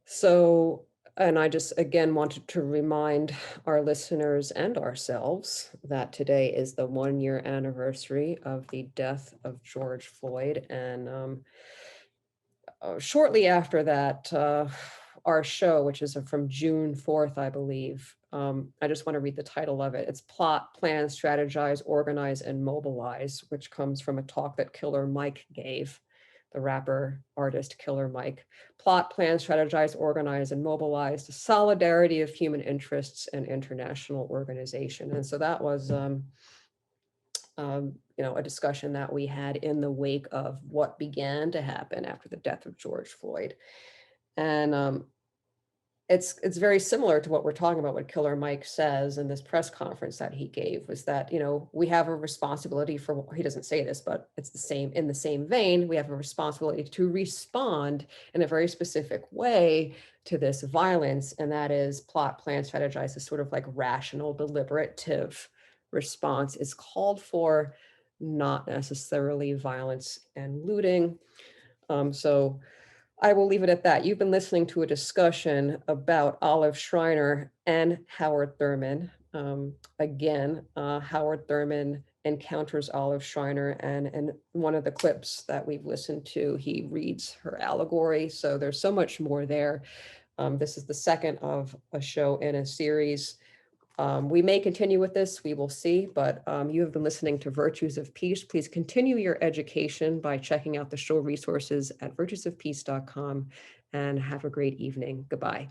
So, and I just again wanted to remind our listeners and ourselves that today is the 1-year anniversary of the death of George Floyd. And shortly after that, our show, which is from June 4th, I believe, I just want to read the title of it. It's Plot, Plan, Strategize, Organize, and Mobilize, which comes from a talk that Killer Mike gave, the rapper, artist Killer Mike. Plot, Plan, Strategize, Organize, and Mobilize, the solidarity of human interests and international organization. And so that was a discussion that we had in the wake of what began to happen after the death of George Floyd. And it's very similar to what we're talking about, what Killer Mike says in this press conference that he gave, was that, we have a responsibility for, he doesn't say this, but it's in the same vein, we have a responsibility to respond in a very specific way to this violence. And that is plot, plan, strategize, this sort of like rational, deliberative response is called for, not necessarily violence and looting. So I will leave it at that. You've been listening to a discussion about Olive Schreiner and Howard Thurman. Howard Thurman encounters Olive Schreiner, and in one of the clips that we've listened to, he reads her allegory. So there's so much more there. This is the second of a show in a series We may continue with this, we will see, but you have been listening to Virtues of Peace. Please continue your education by checking out the show resources at virtuesofpeace.com, and have a great evening. Goodbye.